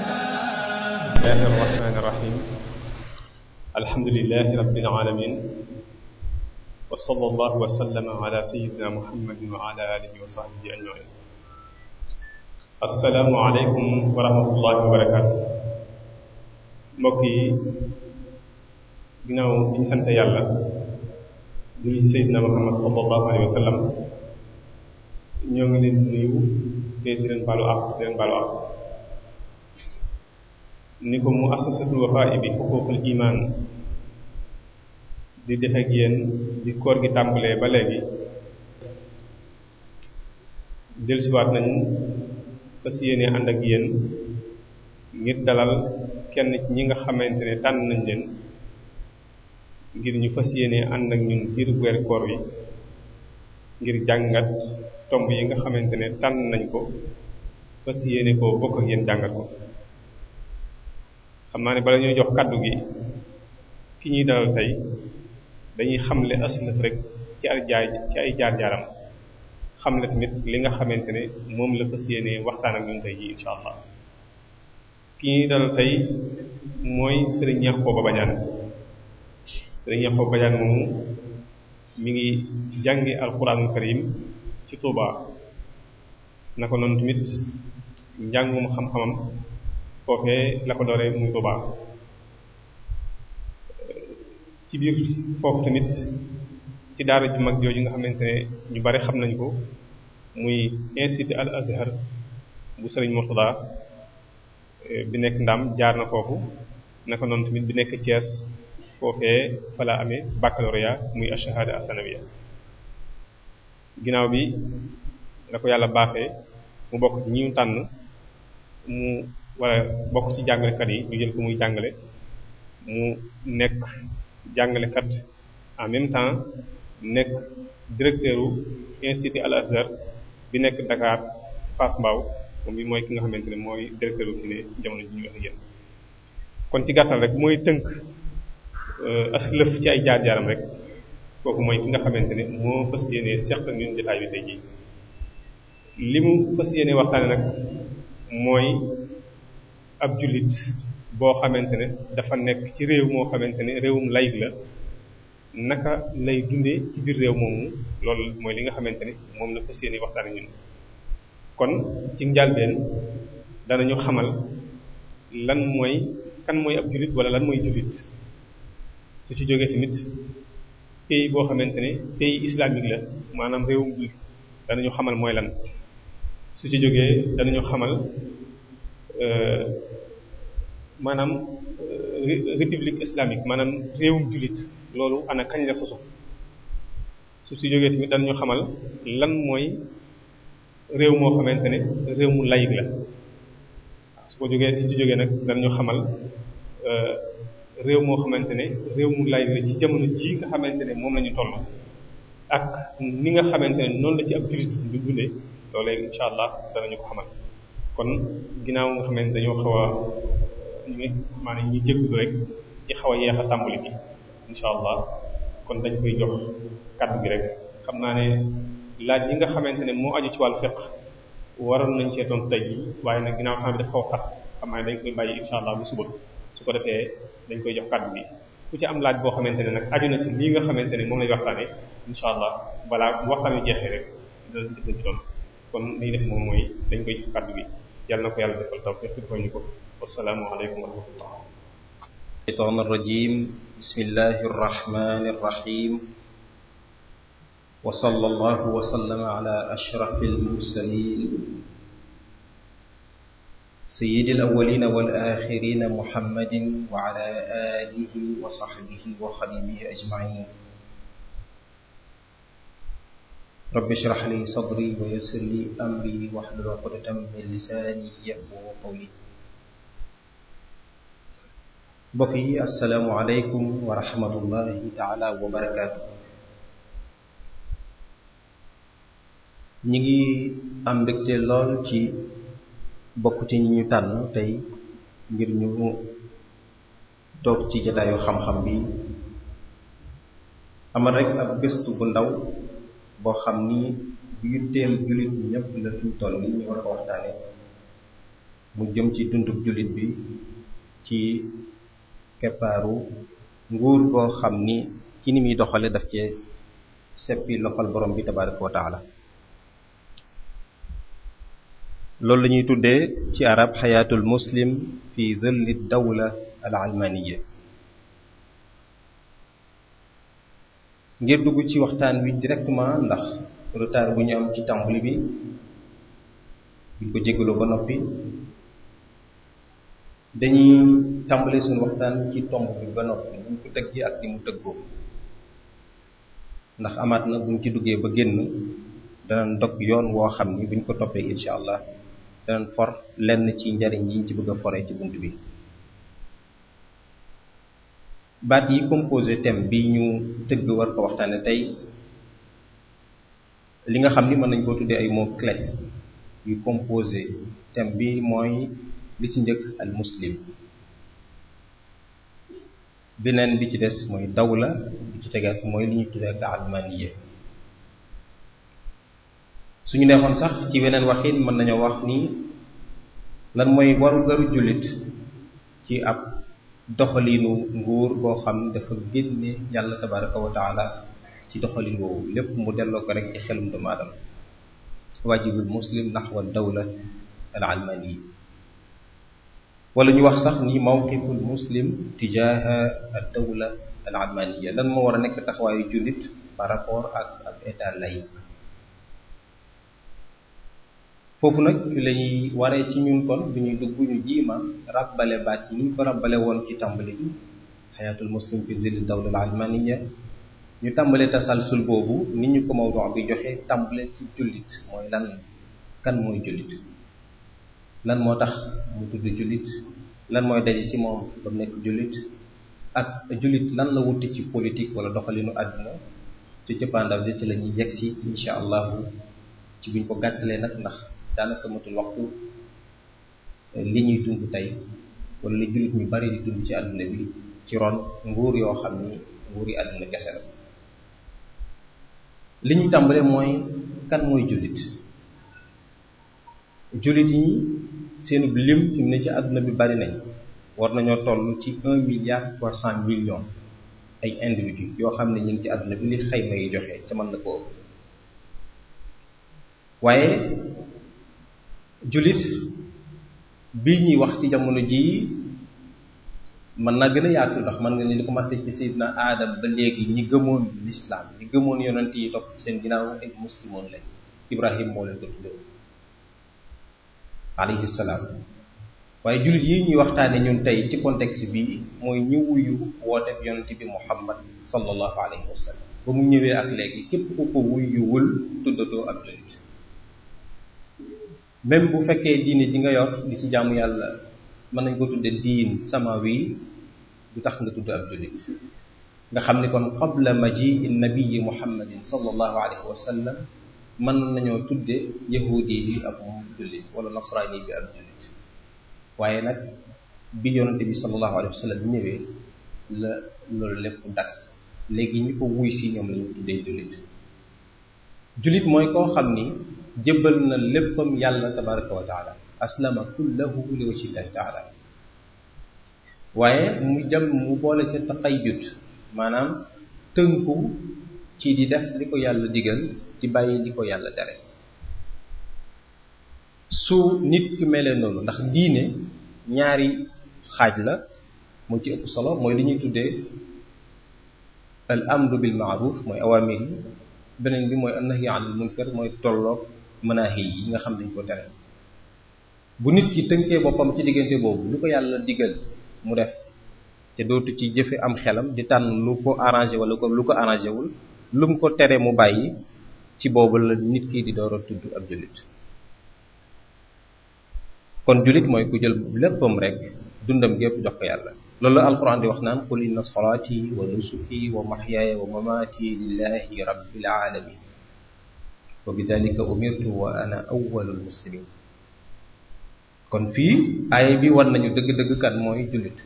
bismillahi irrahmani irrahim alhamdulilahi rabbil alamin wa sallallahu wa sallama ala sayyidina muhammadin wa ala alihi wa sahbihi ajmain assalaamu aleykum wa rahmatullahi wa barakatu mbokk yi ginnaaw bi ñu sant yàlla julli sayyidina muhammad sallallahu alayhi wa sallam ñoo ngi leen nuyu te di leen baalu àq di leen baalu àq ni ko mu assasatul Wafa bi xuququl iman di def ak yéen di koor gi tàmbalee ba léegi dellusiwaat nañ fas yéene ànd ak yéen ngir dalal kenn ci ñi nga xamante ne tànn nañ leen ngir ñu fas yéene ànd ak ñun biir weeru koor wi ngir jàngat tomb yi nga xamante ne tànn nañ ko fas yéene ko bokk ak yéen jàngat ko. xam naa ne bala ñuy jox kàddu gi ki ñuy dalal tey dañuy xamle aslaf rek ci ay jaar-jaaram xamle tamit li nga xamante ne moom la fas yéene waxtaan ak ñun tey ji insha allah ki ñuy dalal tey mooy Serigne Yankhoba Badiane Serigne Yankhoba Badiane moomu mi ngi jàngi alquranul karim ci Touba naka noonu tamit njàngum xam-xamam foofee la ko dooree muy Tuubaa ci biir foofu tamit ci daara ju mag jooju nga xamante ne ñu bari xam nañ ko muy institut al azhar bu Sëriñ Murtada bi nekk Ndam jaar na foofu naka noonu tamit bi nekk Thiès foofee fa la amee baccalauréat muy ash-shahada as-sanawiyya ginnaaw bi la ko yàlla baaxee mu bokk ci ñi ñu tànn mu wala bokk ci jàngalekat yi ñu jël ko muy jàngale mu nekk jàngalekat en même temps nekk directeur u institut Al Azhar bi nekk Dakar Fass Mbao moom bi mooy ki nga xamante ne mooy directeur u fi ne jamono ji ñu wax ak yéen kon ci gàttal rek mooy tënk as lëf ci ay jaar-jaaram rek kooku mooy ki nga xamante ne moo fas yéene seq ak ñun jotaay bi tey jii li mu fas yéene waxtaane nag mooy ab jullit boo xamante ne dafa nekk ci réew moo xamante ne réewum layig la naka lay dundee ci biir réew moomu loolu mooy li nga xamante ne moom la fas yéene waxtaane ñun kon ci njàlbeen danañu xamal lan mooy kan mooy ab jullit wala lan mooy jullit su ci jógee tamit pays boo xamante ne pays islamique la maanaam réewum jullit danañu xamal mooy lan su ci jógee danañu xamal maanaam république islamique maanaam réewum jullit loolu ana kañ la sosu su ci jógee tamit danañu xamal lan mooy réew moo xamante ne réew mu laïc la su ci jógee nag danañu xamal réew moo xamante ne réew mu laïc la ci jamono ji nga xamante ne moom la ñu toll ak ni nga xamante ne noonu la ci ab jullit du dundee loolee insha allah danañu ko xamal kon ginnaaw nga xam ne dañoo xaw a maanaam ñi jéggulu rek ci xaw a yeex a tàmbali bi insha allah kon dañ koy jox kàddu gi rek xam naa ne laaj yi nga xamante ne moo aju ci wàllu fiqh waroon nañ cee doon tey jii waaye nag ginnaaw xam ne daf xaw xat xam naa ne dañ koy bàyyi insha allah bu suba su ko defee dañ koy jox kàddu gi ku ci am laaj boo xamante ne nag aju na ci lii nga xamante ne moom lay waxtaane insha allah balaa waxtaan wi jeexee rek dinañ gis ci doon kon li def moom mooy dañ koy jox kàddu gi yàlla na ko yàlla defal tawfiq defal ñu ko wassalaamu aleykum wa rahmatullah shaytaan arrajim bismillahi arrahmani arrahim wa sallallahu wa sallama ala ashrafil mursalin sayyidil awwalina wal akhirina muhammadin wa ala alihi wa sahbihi wa xadimihi ajmain rabbi shrah li sadri wa yassir li amri wahlul uqdatan min lisani yafqahu qawli mbokk yi assalaamu aleykum wa rahmatullahi taala wa barakaatu ñi ngi am mbégte lool ci bokk ci ñi ñu tànn tey ngir ñu toog ci jataayu xam-xam bi amal rek ab gëstu bu ndaw boo xam ni bu yitteel jullit ñi ñëpp la fi ñu toll ni ñu war ko waxtaane mu jëm ci dundub jullit bi ci keppaaru nguur boo xam ni ci ni muy doxale daf cee seppi loxol borom bi tabaraka wa taala loolu la ñuy tuddee ci arab xayaatul muslim fi zilli dawla al almaniya. ngir dugg ci waxtaan wi directement ndax retard bu ñu am ci tàmbali bi buñ ko jégaloo ba noppi dañuy tàmbale suñu waxtaan ci tomb bi ba noppi buñ ko tëggee ak ni mu tëggoo ndax amaat na buñ ci duggee ba génn danañ dog yoon woo xam ni buñ ko toppee incha allah danañ for lenn ci njariñ yi ñu ci bëgg a fore ci bunt bi. baat yi composé thème bi ñu tëgg war ko waxtaane tey li nga xam ni mën nañ koo tuddee ay mots clés yu composé thème bi mooy li ci njëkk al muslim, beneen bi ci des mooy dawla, bi ci tegaat mooy li ñuy tuddee al almaniya. suñu neexoon sax ci weneen waxin mën nañoo wax ni lan mooy warugaru jullit ci ab doxalinu nguur boo xam dafa génne yàlla tabaraka wa taala ci doxalin woowu lépp mu delloo ko rek ci xelum doomu aadama. waajibul muslim naxwa dawla al almaniya, wala ñu wax sax ni mawqiful muslim tijaaha ad dawla al almaniya, lan moo war a nekk taxawaayu jullit par rapport ak ab état laïque. foofu nag fi lañuy waree ci ñun kon bi ñuy dugg ñu jiima ràbbale baat yi ni ñu ko ràbbale woon ci tàmbali bi xayaatul muslim fi zilli dawla al almaniya, ñu tàmbale tasalsul boobu ni ñu ko mawdu bi joxe tàmbale ci jullit mooy lan, kan mooy jullit, lan moo tax mu tudd jullit, lan mooy daje ci moom ba mu nekk jullit, ak jullit lan la wuti ci politique wala doxalinu àdduna. ci cëppaandaw ji ci la ñuy yegg si insha allahu ci buñ ko gàttalee nag ndax daanaka matul waxtu li ñuy dund tey wala li jullit ñu bari di dund ci àdduna bi ci ron nguur yoo xam ni nguur yi àdduna kese la. li ñuy tàmbale mooy kan mooy jullit. jullit yi seenub lim fi mu ne ci àdduna bi bari nañ, war nañoo toll ci 1,3 milliard ay individus yoo xam ne ñu ngi ci àdduna bi li xayma yi joxe ca mën na ko ëpp. waaye jullit bii ñuy wax ci jamono jii mën naa gën a yaatu ndax mën nga ni li commencé ci Seydina Aadam ba léegi ñi gëmoon lislaam ñi gëmoon yonent yi topp seen ginnaaw ay muslimoon lañ. Ibrahim moo leen ko tuddee alayhi salaam. waaye jullit yi ñuy waxtaane ñun tey ci contexte bi mooy ñi wuyu wooteeb yonent bi Muhammad sallallahu alayhi wa sallam ba mu ñëwee ak léegi képp ku ko wuyuwul tuddatoo ab jullit. même bu fekkee diine ji nga yor di ci jaamu yàlla mën nañ ko tudde diin samawi, du tax nga tudd ab jullit. nga xam ni kon qabla maji nabii Muhammadin sallallahu alayhi wa sallam mën nañoo tudde yahudi bi ab jullit wala nasraani bi ab jullit. waaye nag bi yonente bi sallallahu alayhi wa sallam ñëwee la loolu lépp dakk léegi ñi ko wuy si ñoom lañu tuddee jullit. jullit mooy koo xam ni jébbal na léppam yàlla tabaraka wa taala, aslama kullahu li wajhillahi taala. waaye mu boole ca taqayyud, maanaam tënku ci di def li ko yàlla digal di bàyyi li ko yàlla tere. su nit ki melee noonu, ndax diine ñaari xaaj la moo ci ëpp solo, mooy li ñuy tuddee al amru bil ma'ruf mooy awaamir yi, beneen bi mooy annahyi anil munkar mooy tolloog manaahi yi nga xam dañ ko tere. bu nit ki tënkee boppam ci diggante boobu lu ko yàlla digal mu def te dootu ci jëfe am xelam di tànn lu ko arrangé wala lu ko arrangé wul, lu mu ko tere mu bàyyi, ci boobu la nit ki di door a tudd ab jullit. kon jullit mooy ku jël léppam rek dundam gépp jox ko yàlla. loolu la alquran di wax naan qul inna salaati wa nusuki wa mahyaaya wa mamaati lillahi rabbil alamin. wa bidhalika umirtu wa ana awwalul muslimin. kon fii aaya bi war nañu dëgg-dëgg kat mooy jullit.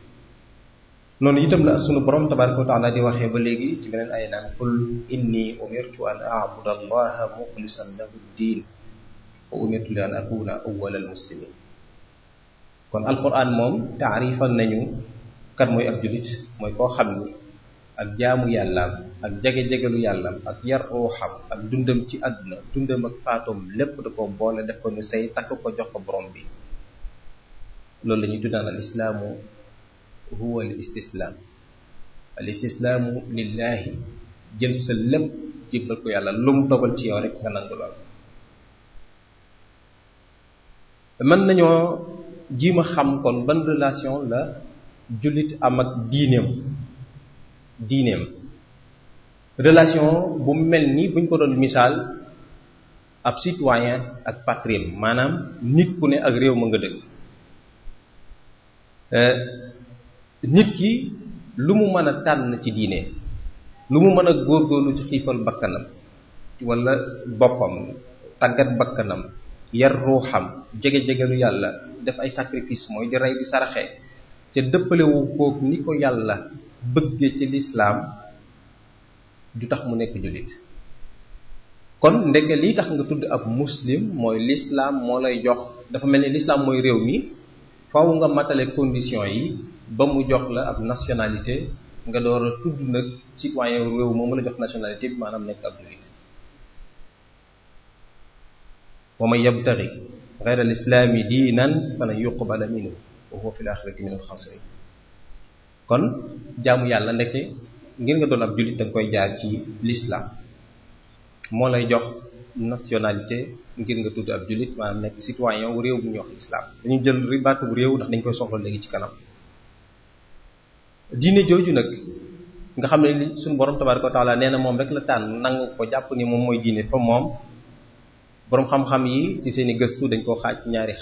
noonu itam la sunu borom tabaraka wa taala di waxee ba léegi ci beneen aaya naan qul inni umirtu an a'buda allaha mukhlisan lahu ddin wa umirtu li an akuna awwalal muslimin. kon alquran moom taarifal nañu kat mooy ab jullit, mooy koo xam ni ak jaamu yàllaam ak jege-jegelu yàllaam ak yar ruuxam ak dundam ci àdduna, dundam ak faatoom lépp da ko boole def ko nu say takk ko jox ko borom bi. loolu la ñuy tuddaan al islaamu huwa al istislaam. al istislaamu lillahi, jël sa lépp jébbal ko yàlla, lu mu dogal ci yow rek nga nangu lool. mën nañoo jiima xam kon ban relation la jullit am ak diineem relation bu mel ni buñ ko doon misaal ab citoyen ak patrie, maanaam nit ku ne ak réew ma nga dëkk. nit ki lu mu mën a tànn ci diine, lu mu mën a góorgóorlu ci xiifal bakkanam wala boppam, tàggat bakkanam, yar ruuxam, jege-jegelu yàlla, def ay sacrifice mooy di rey di saraxe, te dëppalewu kook ni ko yàlla bëgge ci lislaam, du tax mu nekk jullit. kon ndeke lii tax nga tudd ab muslim mooy lislaam moo lay jox, dafa mel ni lislaam mooy réew mi, faw nga matale condition yi ba mu jox la ab nationalité, nga door a tudd nag citoyen réew moomu la jox nationalité bi, maanaam nekk ab jullit. wa man yabtaghi ghayra al-islaami diinan falan yuqbala minhu wa huwa fil aaxirati minal xaasiriin. kon jaamu yàlla ndeke ngir nga doon ab jullit da nga koy jaar ci l'islam, moo lay jox nationalité ngir nga tudd ab jullit, maanaam nekk citoyen wu réew bu ñuy wax l'islam. dañu jël ribaatu bu réew ndax dañ koy soxla léegi ci kanam. diine jooju nag nga xam ne li suñu borom tabaaraka wa taala nee na moom rek la tànn, nangu ko jàpp ni moom mooy diine fa moom. boroom xam-xam yi ci seeni gëstu dañ koo xaaj ñaari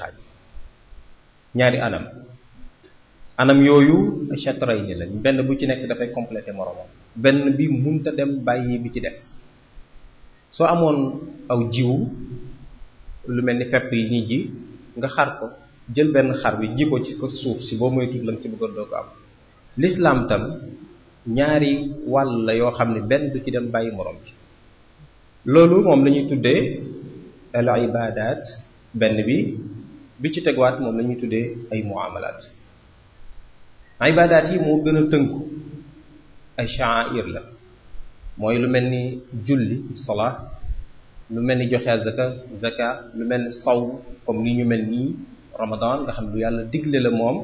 anam yooyu chatray ni lañ, benn bu ci nekk dafay complété moromam, benn bi munta dem bàyyi bi ci des. soo amoon aw jiwu lu mel ni fepp yi ñuy ji, nga xar ko, jël benn xar bi ji ko ci ko suuf si, boo moy tudd lañ ci bëggoon doo ko am. l'islam tam ñaari wàll la yoo xam ne benn du ci dem bàyyi morom ci. loolu moom la ñuy tuddee al ibadat, benn bi ci tegwaat moom la ñuy tuddee ay muamalat. ibadat yi moo gën a tënku, ay sha'air la, mooy lu mel ni julli salaa, lu mel ni joxe zaka, lu mel ni saw comme ni ñu mel nii ramadan nga xam ne lu yàlla digle la moom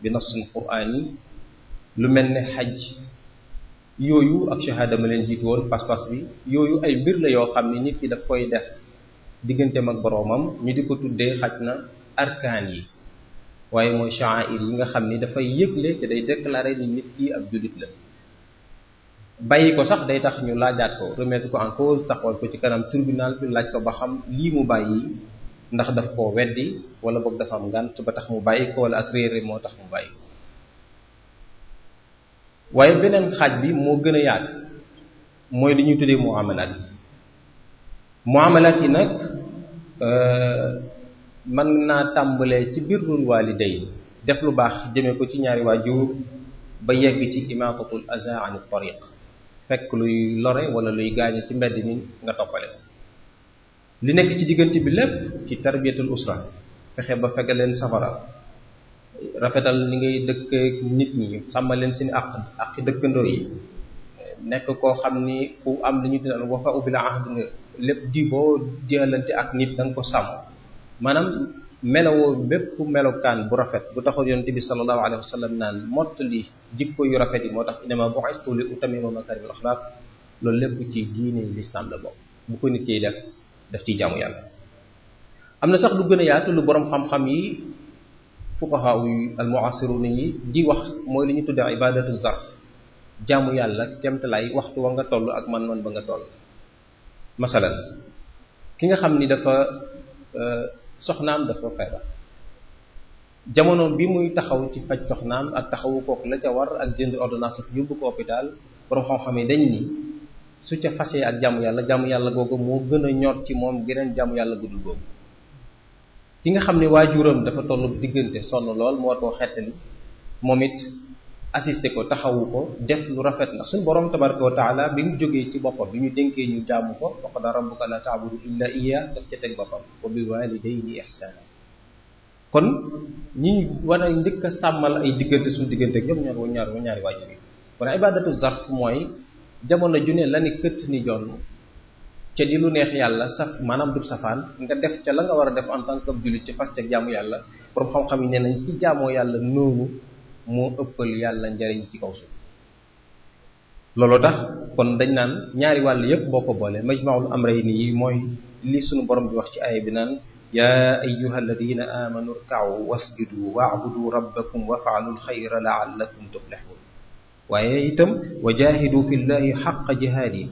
bi nassun qur'aan yi, lu mel ni xaj, yooyu ak shahada ma leen jiitu woon, pas-pas bi, yooyu ay mbir la yoo xam ne nit ki daf koy def digganteem ak boroomam, ñu di ko tuddee xaj na arkaan yi, waaye mooy sha'air yi nga xam ni dafay yëgle te day déclarer ni nit ki ab jullit la. bàyyi ko sax day tax ñu laajaat ko, remettre ko en cause, taxawal ko ci kanam tribunal bi, laaj ko ba xam lii mu bàyyi ndax daf koo weddi wala boog dafa am ngànt ba tax mu bàyyi ko, wala ak réere moo tax mu bàyyi ko. waaye beneen xaaj bi moo gën a yaatu, mooy li ñuy tuddee muamalat yi nag mën naa tàmbalee ci birrul waalidayn, def lu baax jëmee ko ci ñaari waajur, ba yegg ci imaatatul aza ani tariq, fekk luy lore wala luy gaañe ci mbedd mi nga toppale. li nekk ci diggante bi lépp ci tarbiyatul usra, fexe ba fekk leen safara, rafetal ni ngay dëkk nit ñi, sàmmal leen seen àq dëkkandoo yi, nekk koo xam ni ku am li ñu tuddee wafa bil ahd nga, lépp di boo jëlante ak nit da nga ko sàmm. maanaam melowoo bépp melokaan bu rafet bu taxaw yonent bi sallallahu alayhi wa sallam naan mottali jikko yu rafet yi, moo tax innamaa bu'istu li utammima makaarimal axlaaq. loolu lépp ci diine lislaam la bokk, bu ko nit kiy def ci jaamu yàlla. am na sax lu gën a yaatu lu boroom xam-xam yi fuqaha yu al-mu'asirun yi di wax, mooy li ñu tuddee ibadatu zarf, jaamu yàlla kemtalaay waxtu wa nga toll ak man-man ba nga toll. masalan ki nga xam ni dafa soxnaam dafa feebar, jamono bi muy taxaw ci faj soxnaam ak taxawu kooku la ca war ak jënd ordonnance ak yóbbu ko hôpital, borom xam-xam yi dañu ni su ca fasee ak jaamu yàlla googu moo gën a ñor ci moom geneen jaamu yàlla gudul googu. ki nga xam ne waajuram dafa tollu diggante sonn lool mu war koo xettali moom it assisté ko taxawu ko def lu rafet ndax suñu borom tabaraka wa taala bi mu jógee ci boppam bi ñu dénkee ñu jaamu ko wa qadaa rabbuka laa ta'budu illa iyyaahu daf ca teg boppam wa bil waalidayni ihsaana. kon ñi war a njëkk a sàmmal ay diggante suñu diggante ak ñoom ñaari waajur yi kon ibadatu zarf mooy jamono ju ne la ni këtt ni jonn ca di lu neex yàlla saf maanaam du safaan nga def ca la nga war a def en tant que jullit ci fas ca jaamu yàlla borom xam-xam yi nee nañ ci jaamoo yàlla noonu moo ëppal yàlla njariñ ci kaw suuf. looloo tax kon dañ naan ñaari wàll yépp boo ko boole majmaul amrayni yi mooy li sunu borom bi wax ci aaya bi naan yaa ayyuha alladina amanu rka'u wasjudu wa'budu rabbakum waf'alul xayra la'allakum tuflihun. waaye itam wa jahidu fi llahi xaqa jihaadi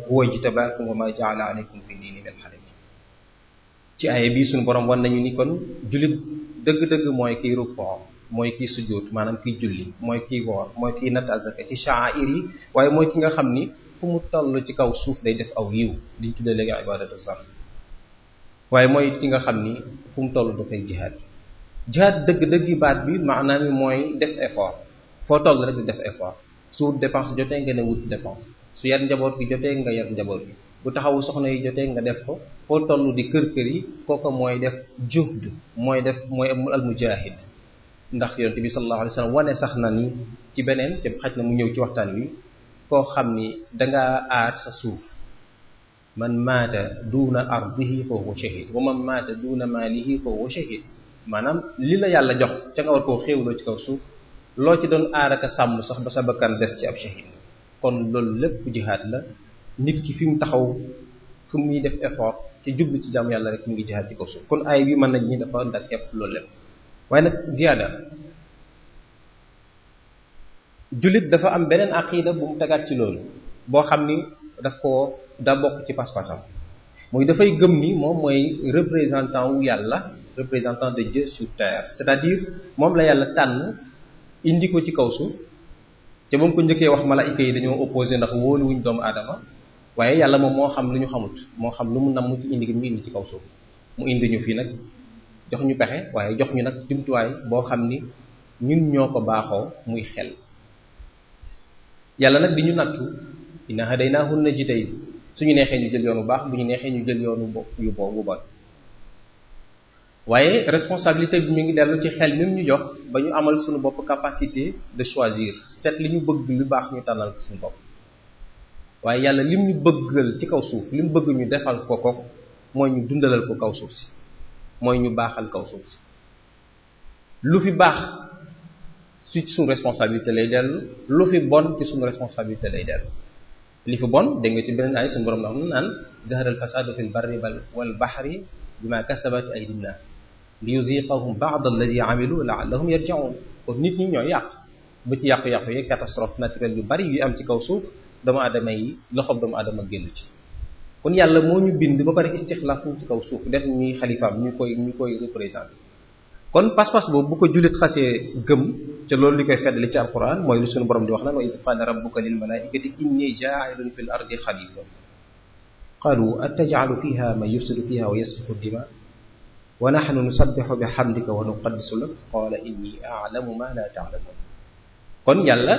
huwa jtabaakum wa ma ja'ala alaykum fi diini min haraj. ci aaya bi sunu borom wan nañu ni kon jullit dëgg-dëgg mooy kiy rukkoo mooy kiy sujjóot maanaam kiy julli mooy kiy woor mooy kiy natt azaka ci sha'air yi waaye mooy ki nga xam ni fu mu toll ci kaw suuf day def aw yiw liñ tuddee léegi ibadatu zarf. waaye mooy ki nga xam ni fu mu toll dafay jihaad dëgg-dëggi baat bi maanaam mooy def effort foo toll rek di def effort su wut dépense jotee nga ne wut dépense su yar njaboot gi jotee nga yar njaboot gi bu taxawu soxna yi jotee nga def ko foo toll di kër yi kooka mooy def juhd mooy al mujahid. ndax yonent bi sallallahu alayhi wa sallam wane sax na ni ci beneen te xaj na mu ñëw ci waxtaan wi koo xam ni dangaa aar sa suuf man maata duuna ardihi fa huwa shahid wa man maata duuna maalihi fa huwa shahid. maanaam li la yàlla jox ca nga war koo xéewloo ci kaw suuf loo ci doon aar ak a sàmm sax ba sa bakkan des ci ab shahid. kon loolu lépp jihaad la nit ki fi mu taxaw fu muy def effort ci jublu ci jaamu yàlla rek mu ngi jihaad ci kaw suuf. kon aay bi mën nañ ñi dafa ndar képp loolu lépp. waaye nag ziyaada jullit dafa am beneen aqida bu mu tegaat ci loolu boo xam ni daa bokk ci pas-pasam mooy dafay gëm ni moom mooy représentant wu yàlla représentant de Dieu sur terre. c'est-à-dire moom la yàlla tànn indi ko ci kaw suuf te moom ko njëkkee wax malaayika yi dañoo opposé ndax wóoluwuñ doomu aadama waaye yàlla moom moo xam lu ñu xamut moo xam lu mu namm ci indi gi mu indi ci kaw suuf mu indi ñu fii nag jox ñu pexe waaye jox ñu nag jumtuwaay boo xam ni ñun ñoo ko baaxoo muy xel. yàlla nag di ñu nattu inna hadaynaahu najdayn suñu neexee ñu jël yoon bu baax bu ñu neexee ñu jël yoonu bu bon. waaye responsabilité bi mi ngi dellu ci xel mi ñu jox ba ñu amal suñu bopp capacité de choisir seet li ñu bëgg lu baax ñu tànnal ko suñu bopp. waaye yàlla lim ñu bëggal ci kaw suuf lim bëgg ñu defal ko mooy ñu dundalal ko kaw suuf si mooy ñu baaxal kaw suuf si. lu fi baax ci suñu responsabilité lay dellu lu fi bon ci suñu responsabilité lay dellu. li fi bon dégg nga ci beneen ay suñu borom na naan zahara al fasadu fil barri wal bahri bima kasabat aydin nas li yuziqahum ba'd alladhi amilu la'allahum yarji'un. kon nit ñi ñooy yàq ba ci yàqu-yàqu yi catastrophe naturelle yu bari yu am ci kaw suuf doomu aadama yi loxoom doomu aadama génn ci. kon yàlla moo ñu bind ba pare istixlaaf ci kaw suuf def ñuy xalifaam ñu koy représenté. kon pas-pas boobu bu ko jullit xasee gëm ca loolu li koy feddali ci alquran mooy lu suñu borom di wax naan wa iz qaala rabbuka lil malaa'ikati inni jaa'ilun fil ardi xalifa qaalu ataj'alu fiha man yufsidu fiha wa yasfiku dima wa nahnu nusabbihu bihamdika wa nuqaddisu lak qaala inni a'lamu ma la ta'lamun. kon yàlla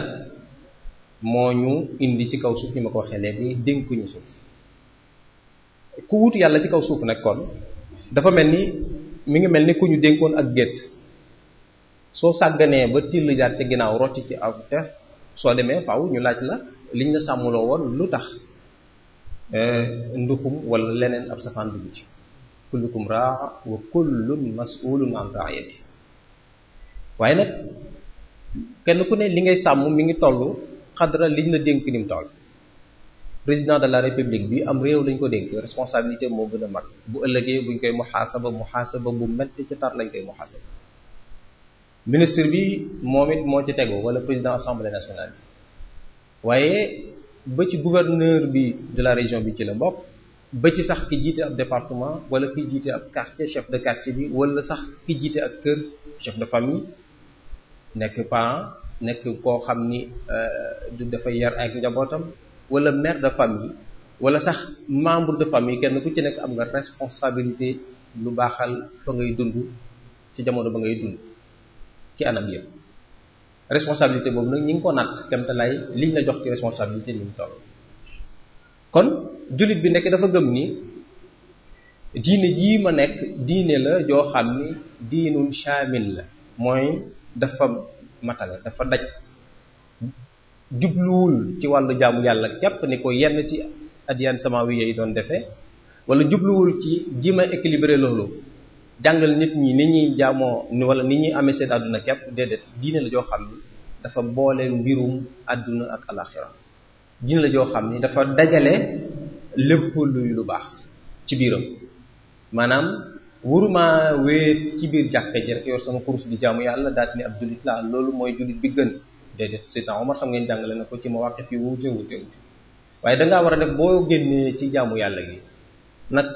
moo ñu indi ci kaw suuf ni ma ko waxee léegi dénkuñu suuf ku wut yàlla ci kaw suuf nag kon dafa mel ni mi ngi mel ni ku ñu dénkoon ak gétt soo sàgganee ba till jaar ca ginnaaw rotti ci ak def soo demee faaw ñu laaj la liñ la sàmmuloo woon lu tax nduxum wala leneen ab safaan dugg ci kullukum raa wa kullun mas'ulun an ra'iyati. waaye nag kenn ku ne li ngay sàmm mi ngi toll xadra liñ la dénk ni mu toll. président de la république bi am réew lañ ko dénk responsabilité moo gën a mag bu ëllëgee buñ koy muhaasaba bu metti ci tar lañ koy muhaasaba. ministre bi moom it moo ci tegu wala président assemblée nationale bi waaye ba ci gouverneur bi de la région bi ci la bokk ba ci sax ki jiite ab département wala ki jiite ab quartier chef de quartier bi wala sax ki jiite ak kër chef de famille nekk parent nekk koo xam ni du dafay yar ak njabootam wala mère de famille wala sax membre de famille kenn ku ci nekk am nga responsabilité lu baaxal fa ngay dund ci jamono ba ngay dund ci anam yëpp responsabilité boobu nag ñi ngi ko natt kem te lay liñ la jox ci responsabilité ni mu toll kon jullit bi nekk dafa gëm ni diine jii ma nekk diine la joo xam ni diinun shaamil la mooy dafa matale dafa daj jubluwul ci wàllu jaamu yàlla jàpp ni ko yenn ci adiyaan samawiya yi doon defee wala jubluwul ci jima équilibré loolu jàngal nit ñi ni ñuy jaamoo wala ni ñuy amee seen àdduna képp déedéet diine la joo xam ni dafa boole mbirum àdduna ak alaxira diine la joo xam ni dafa dajale lépp luy lu baax ci biiram maanaam waruma wéet ci biir jàkka ji rek yor sama kurus di jaamu yàlla daal ni ab jullit laa loolu mooy jullit bi gën déedéet Seydina Omar xam ngeen jàngale na ko ci mawaqif yi wuute waaye dangaa war a def boo génnee ci jaamu yàlla gi nag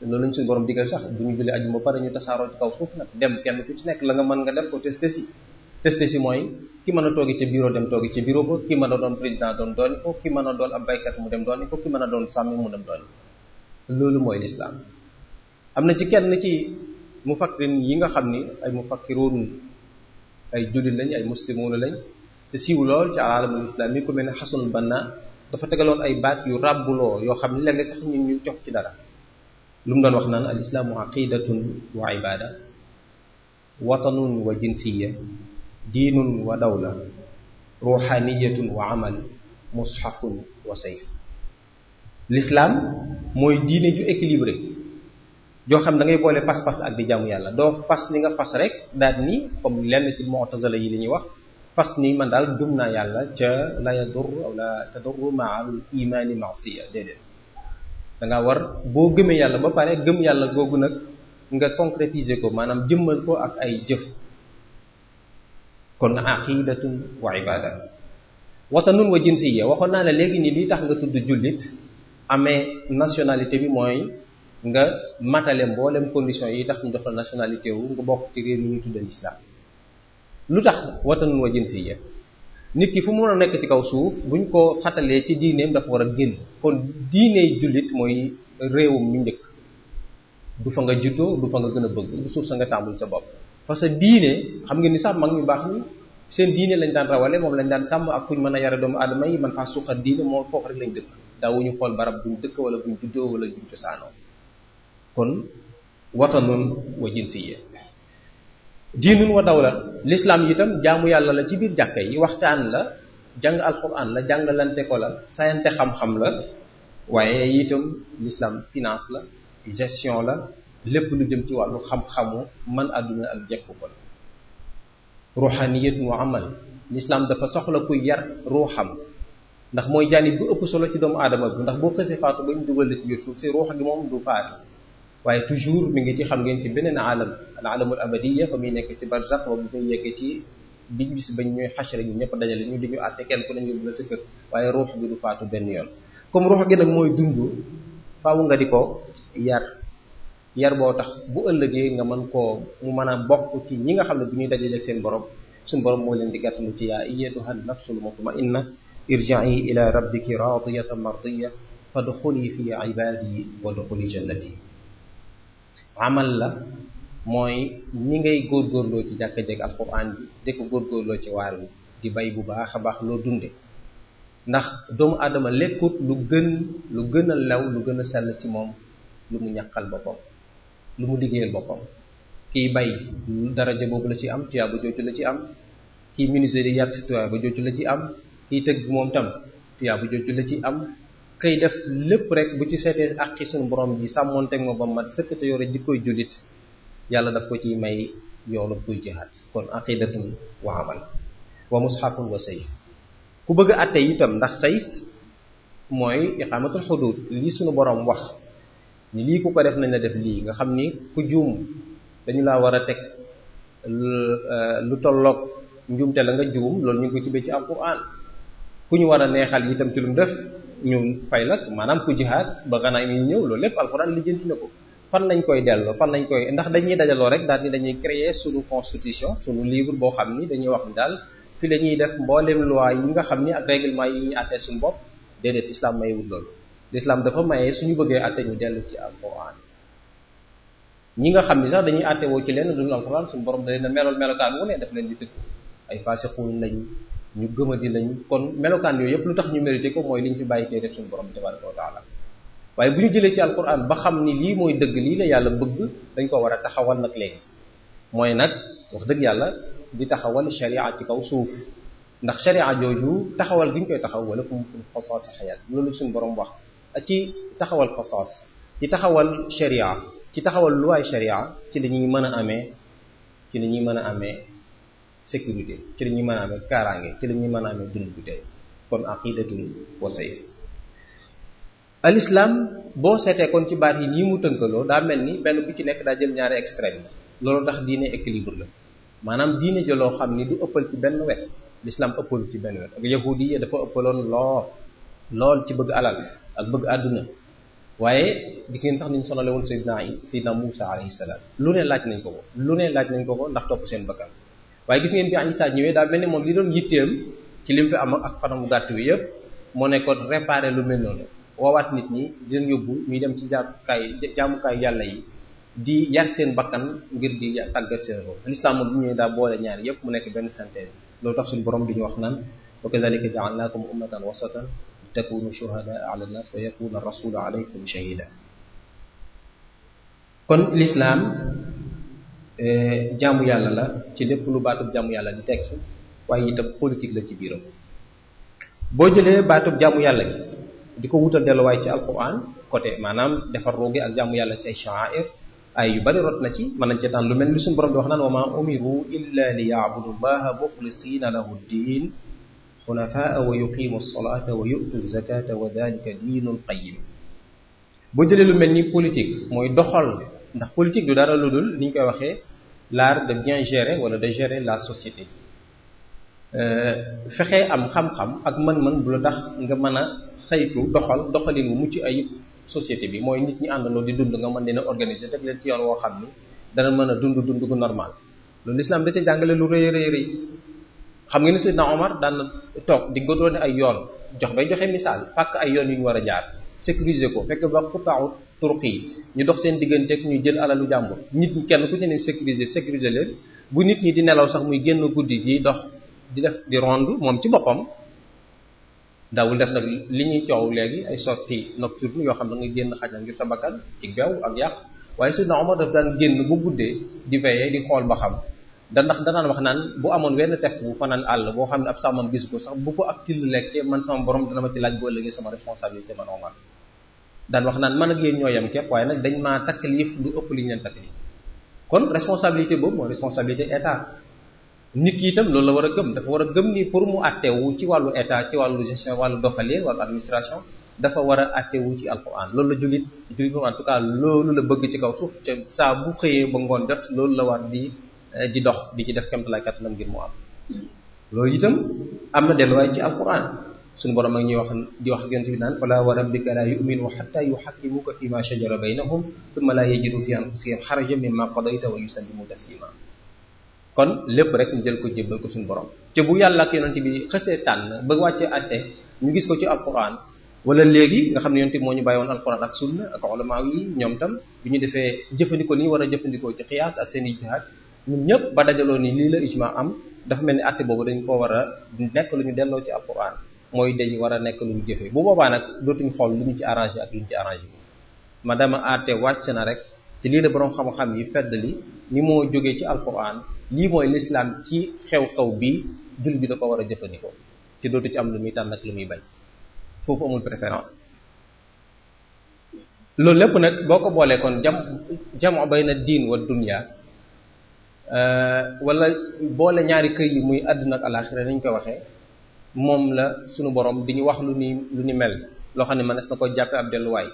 loolu lañ suñu borom digal sax bu ñu jullee aju ba pare ñu tasaaroo ci kaw suuf nag dem kenn ku ci nekk la nga mën nga def ko testé si mooy ki mën a toogi ca bureau dem toogi ca bureau ba ki mën a doon président dooni ko ki mën a doon ab baykat mu dem dooni ko ki mën a doon sàmmi mu dem dooni ko loolu mooy lislaam am na ci kenn ci mufakkirin yi nga xam ni ay mufakkiroon ay jullit lañ ay muslimoon lañ te siiw lool ci alamul islam yi ku mel ne Xasanul Banna dafa tegaloon ay baat yu ràbbuloo yoo xam ne léeg-léeg sax ñu jox ci dara lu mu doon wax naan al islaamu aqidatun wa ibada watanun wa jinsiya diinun wa dawla ruuxaniyatun wa amal mushafun wa sayf l'islam mooy diine ju équilibré joo xam da ngay boole pas-pas ak di jaamu yàlla doo fas li nga fas rek daal ni comme lenn ci mu'tazila yi li ñuy wax fas ni man daal gëm naa yàlla ca la yadur aw la tadur ma al imaani ma'siya déedéet da nga war boo gëmee yàlla ba pare gëm yàlla googu nag nga concrétiser ko maanaam jëmmal ko ak ay jëf kon aqidatun wa ibada watanun wa jinsiyya waxoon naa ne léegi nii lii tax nga tudd jullit amee nationalité bi mooy nga matale mboolem conditions yi tax ñu jox la nationalité wu nga bokk ci réew mi ñu tuddee l'islam lu tax watanun wa jinsiyya nit ki fu mu mën a nekk ci kaw suuf buñ ko xatalee ci diineem dafa war a génn kon diiney jullit mooy réewum mi njëkk du fa nga juddoo du fa nga gën a bëgg du suuf sa nga tàmbul sa bopp parce que diine xam ngeen ni sax mag ñu baax ni seen diine lañ daan rawale moom lañ daan sàmm ak fuñ mën a yare doomu aadama yi man faa suuxat diine moo foofu rek lañ dëkk daawuñu xool barab buñ dëkk wala buñ juddoo wala buñ cosaanoo kon watanun wa jinsiyya diinun wa dawla l'islam yi itam jaamu yàlla la ci biir jàkka yi waxtaan la jàng alquran la jàngalante ko la sayante xam-xam la waaye itam l'islam finance la gestion la lépp lu jëm ci wàllu xam-xamu man àdduna ak jekku ko la ruuxaniyat wa amal l'islam dafa soxla kuy yar ruuxam ndax mooy jaanib bu ëpp solo ci doomu aadama bi ndax boo xësee faatu ba ñu dugal la ci biir suuf si ruux gi moom du faati waaye toujours mi ngi ci xam ngeen ci beneen alam al alamul abadiyya fa muy nekk ci barzakh ba bu muy yeggee ci biñ bis bañ ñuy xasre ñu ñëpp dajale ñu di ñu àtte kenn ku ne ñu la sa kër waaye ruux gi du faatu benn yoon comme ruux gi nag mooy dund faaw nga di ko yar boo tax bu ëllëgee nga mën koo mu mën a bokk ci ñi nga xam ne bu ñuy dajaleeg seen borom suñu borom moo leen di gàttalu ci yaa ayyatuha nafsul mutma'inna irji'i ila rabbiki radiyatan mardiyya fadxuli fi ibadi wa dxuli jannati amal la mooy ñi ngay góorgóorloo ci jàkka jeeg alquran bi di ko góorgóorloo ci waar wi di bay bu baax a baax loo dunde ndax doomu aadama lekkut lu gën a lew lu gën a sell ci moom lu mu ñaqal boppam lu mu liggéeyal boppam kiy bay daraja boobu la ci am tuyaaba jooju la ci am kiy menuisier di yàtt tuyaaba jooju la ci am kiy tëgg moom tam tuyaaba jooju la ci am kay def lépp rek bu ci seetee ak ci suñu borom bi sàmmoonteeg moom ba mat sëkk te yore jikkoy jullit yàlla daf ko ciy may yoolu kuy jihaad kon aqidatun wa amal wa mushafun wa sayf ku bëgg a atte itam ndax sayf mooy iqamatul xudud lii suñu borom wax ni lii ku ko def nañ la def lii nga xam ni ku juum dañu laa war a teg lu tolloog njuumte la nga juum loolu ñu ngi ko tibbee ci alquran ku ñu war a neexal itam ci lu mu def ñu fay la maanaam ku jihaad ba gannaaw ñu ñëw loolu lépp alquran lijjanti na ko fan lañ koy delloo fan lañ koy ndax dañuy dajaloo rek daal ni dañuy créer suñu constitution suñu livre boo xam ni dañuy wax ni daal fi la ñuy def mboolem loi yi nga xam ni ak règlement yi ñu àttee suñu bopp déedéet islam mayewul loolu. l'islam dafa maye suñu bëggee àtte ñu dellu ci alquran. ñi nga xam ni sax dañuy àtte woo ci lenn dul alquran suñu borom da leen a melokaan wu ne daf leen di tëkk ay fasiqun lañ ñu gëmadi lañ. kon melokaan yooyu yëpp lu tax ñu mérité ko mooy liñ fi bàyyi tey def suñu borom tabaraka wa taala. waaye bu ñu jëlee ci alquran ba xam ni lii mooy dëgg lii la yàlla bëgg dañ ko war a taxawal nag léegi mooy nag wax dëgg yàlla di taxawal sharia ci kaw suuf ndax sharia jooju taxawal gi ñu koy taxaw wala kum xosaas xayaat loolu suñu borom wax ci taxawal xosaas ci taxawal sharia ci taxawal luwaay sharia ci la ñuy mën a amee sécurité ci la ñuy mën a amee kaaraange ci la ñuy mën a amee dund bu tey kon aqidatul wa sayf al islam boo seetee kon ci baat yi nii mu tënkaloo daa mel ni benn bu ci nekk daa jël ñaari extrême loolu tax diine équilibre la maanaam diine jëloo xam ni du ëppal ci benn wet l'islam ëppalu ci benn wet ak yahudi yi dafa ëppaloon lool ci bëgg alal ak bëgg àdduna waaye gis ngeen sax niñ sonale woon Seydina Muusa alayhi salaam lu ne laaj nañ ko ko ndax topp seen bakkan waaye gis ngeen bi Isa ñëwee daa mel ni moom li doon yitteem ci lim fi am ak fanam gàtt wi yëpp moo nekkoon réparer lu mel noonu woowaat nit ñi di leen yóbbu ñuy dem ci jaamukaay yàlla yi di yar seen bakkan ngir di tàggat seen bopp l'islam moom bu ñëwee daa boole ñaar yëpp mu nekk benn synthèse loolu tax suñu borom di ñu wax naan wa kadhalika ja'alnakum ummatan wasatan takunu shuhadaa ala an-nas wa yakuna ar-rasulu alaykum shahida kon l'islam jaamu yàlla la ci lépp lu baatub jaamu yàlla di tekki waaye itam politique la ci biiram boo jëlee baatub jaamu yàlla gi di ko wutal delluwaay ci alquran côté maanaam defar roogi ak jaamu yàlla ci ay sha'air ay yu bari rot na ci mën nañ ci tànn lu mel ni suñu borom di wax naan wa ma umiru illa li ya'budu llaha mukhlisina lahu ddin xunafaa wa yuqimu as-salata wa yu'tu az-zakata wa dhalika diinul qayyim boo jëlee lu mel ni politique mooy doxal ndax politique du dara lu dul ni ñu koy waxee l'art de bien gérer wala de gérer la société fexe am xam-xam ak mën-mën bu la tax nga mën a saytu doxalin wu mucc ayib société bi mooy nit ñi àndandoo di dund nga mën leen a organiser teg leen ci yoon woo xam ni dana mën a dund gu normal loolu l'islam da ca jàngale lu rëy xam nga ni Seydina Omar daan na toog di godoone ay yoon joxe misaal fàkk ay yoon yu ñu war a jaar sécuriser ko fekk ba xutaaw turuq yi ñu dox seen digganteeg ñu jël alalu jàmbur nit ñi kenn ku ci ne sécuriser leen bu nit ñi di nelaw sax muy génn guddi gi dox di ronde moom ci boppam daawul def nag li ñuy coow léegi ay sorties nocturnes yoo xam ne nga génn xaj na ngir sa bakkan ci beew ak yàq waaye Seydina Omar daf daan génn bu guddee di veiller di xool ba xam danaan wax naan bu amoon wenn tef bu fanaan àll boo xam ne ab sàmmam gis ko sax bu ko ak till lekkee man sama borom dana ma ci laaj bu ëllëgee sama responsabilité man Omar daan wax naan man ak yéen ñoo yem képp waaye nag dañ maa taklif lu ëpp li ñu leen taklif kon responsabilité boobu mooy responsabilité état nit ki itam loolu la war a gëm dafa war a gëm ni pour mu attewu ci wàllu état ci wàllu gestion wàllu doxalin wàllu administration dafa war a attewu ci alquran loolu la jullit moom en tout cas loolu la bëgg ci kaw suuf te saa bu xëyee ba ngoon jot loolu la war di dox di ci def kéemtalaay kattanam ngir mu am loolu itam am na delluwaay ci alquran suñu borom ak ñuy wax di wax yonent bi naan fala wa rabbika la yu'minu hatta yuhakkimuka fi ma shajara baynahum thumma la yajidu fi anfusihim harajan mimma qadayta wa yusallimu taslima kon lépp rek ñu jël ko jébbal ko suñu borom te bu yàlla ak yonent bi xësee tànn ba wàccee àtte ñu gis ko ci alquran wala léegi nga xam ne yonent bi moo ñu bàyyi woon alquran ak sunna ak ulama yi ñoom tam bi ñu defee jëfandikoo li ñu war a jëfandikoo ci xiyaas ak seen ijtihaad ñun ñëpp ba dajaloo ni lii la ijma am dafa mel ni àtte boobu dañ ko war a nekk lu ñu delloo ci alquran mooy dañu war a nekk lu ñu jëfee bu boobaa nag dootuñ xool lu ñu ci arrangé ak lu ñu ci arrangé ma dama àtte wàcc na rek ci lii la borom xam-xam yi feddali ni moo jógee ci alquran lii mooy l'islam ci xew-xew bi jul bi da ko war a jëfandikoo ci dootu ci am lu muy tànn ak lu muy bañ foofu amul préférence loolu lépp nag boo ko boolee kon jamu bayna diin wa dunya wala boole ñaari kër yi muy àdduna ak alaxira ni ñu ko waxee moom la sunu borom di ñu wax lu ni mel loo xam ne man na ko jàppe ab delluwaay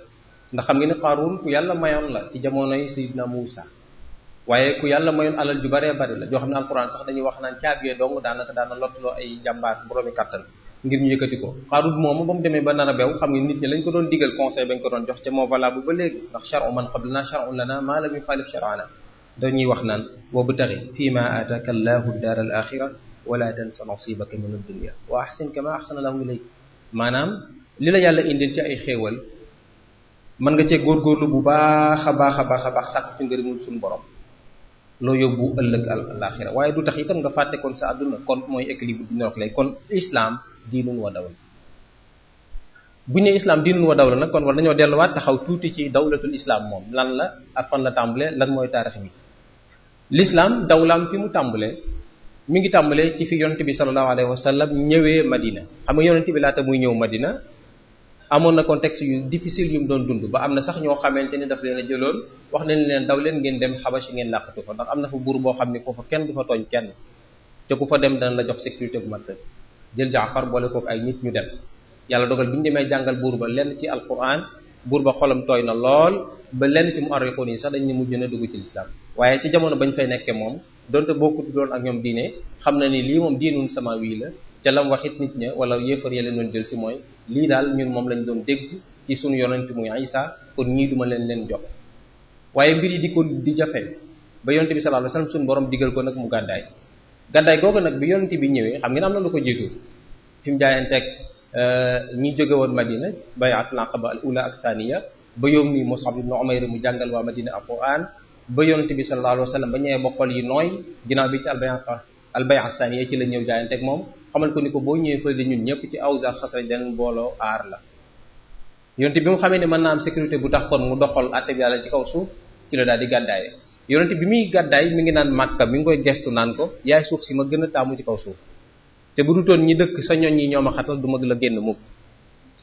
ndax xam nga ne Qaaruun ku yàlla mayoon la ci jamonoy Sayyidina Muusa waaye ku yàlla mayoon alal ju baree bari la joo xam ne alxuraan sax dañuy wax naan caabiyee dong daana lottuloo ay jàmbaar boroomi kàttan ngir ñu yëkkati ko Qaaruun moomu ba mu demee ba nar a bew xam nga nit ñi lañ ko doon digal conseil bañ ko doon jox ca moo valable ba léegi ndax shar'u man qablana shar'un lana ma lam yuxaalif shar'ana dañuy wax naan wabtaghi fii ma aataaka allahu daar al axira wala tansa nasibaka min ad-dunya wa ahsin kama ahsana allahu ilayk maanaam li la yàlla indil ci ay xéewal mën nga cee góorgóorlu bu baax a baax a baax a baax sàkk ci ngërëmul suñu borom loo yóbbu ëllëg alaaxira waaye du tax itam nga fàtte kon sa àdduna kon mooy équilibre bi ñu wax léegi kon islam diinun wa dawla bu ñu nee islam diinun wa dawla nag kon war nañoo delluwaat taxaw tuuti ci dawlatul islam moom lan la ak fan la tàmbalee lan mooy taarix bi l'islam dawlaam fi mu tàmbalee mi ngi tàmbalee ci fi yonent bi sallallahu alayhi wa sallam ñëwee Madina xam nga yonent bi laata muy ñëw Madina amoon na contexte yu difficile yu mu doon dund ba am na sax ñoo xamante ni daf leen a jëloon wax nañ leen daw leen ngeen dem Xabashi ngeen làqatu ko ndax am na fa buur boo xam ne foofa kenn du fa tooñ kenn te ku fa dem dana la jox sécurité bu mat sëkk jël Jaafar boole kook ay nit ñu dem yàlla dogal bi ñu demee jàngal buur ba lenn ci alquran buur ba xolam tooy na lool ba lenn ci mu arrikoon yi sax dañ ne mujj na dugg ci lislaam waaye ci jamono bañ fay nekkee moom donte bokkut doon ak ñoom diine xam na ni lii moom diinun sama wii la ca lam waxit nit ña wala yéefar ya leen doon jël si mooy lii daal ñun moom lañ doon dégg ci sunu yonent muy Isa kon ñii duma leen jox waaye mbir yi di jafe ba yonent bi sallallahu alayhi wasallam suñu borom digal ko nag mu gàddaay googu nag bi yonent bi ñëwee xam ngeen am na lu ko jiitu fi mu jaayanteeg ñi jóge woon Madina bay'atul aqaba al ula ak thaniya ba yónni Mus'ab ibn Umayr mu jàngal waa Madina alquran ba yonent bi sallallahu alayhi wasallam ba ñëwee ba xol yi nooy ginnaaw bi ci al bay'a thaniya ci la ñëw jaayanteeg moom xamal ko ni ko boo ñëwee fële di ñun ñëpp ci Awsa Xasraj dañ booloo aar la yonent bi mu xamee ne mën naa am sécurité bu tax kon mu doxal àtte bi yàlla ci kaw suuf ci la daal di gàddaaye yonent bi muy gàddaay mi ngi naan Makka mi ngi koy gestu naan ko yaay suuf si ma gën a taamu ci kaw suuf te bu dutoon ñi dëkk sa ñoñ ñi ñoo ma xatal du ma la génn mukk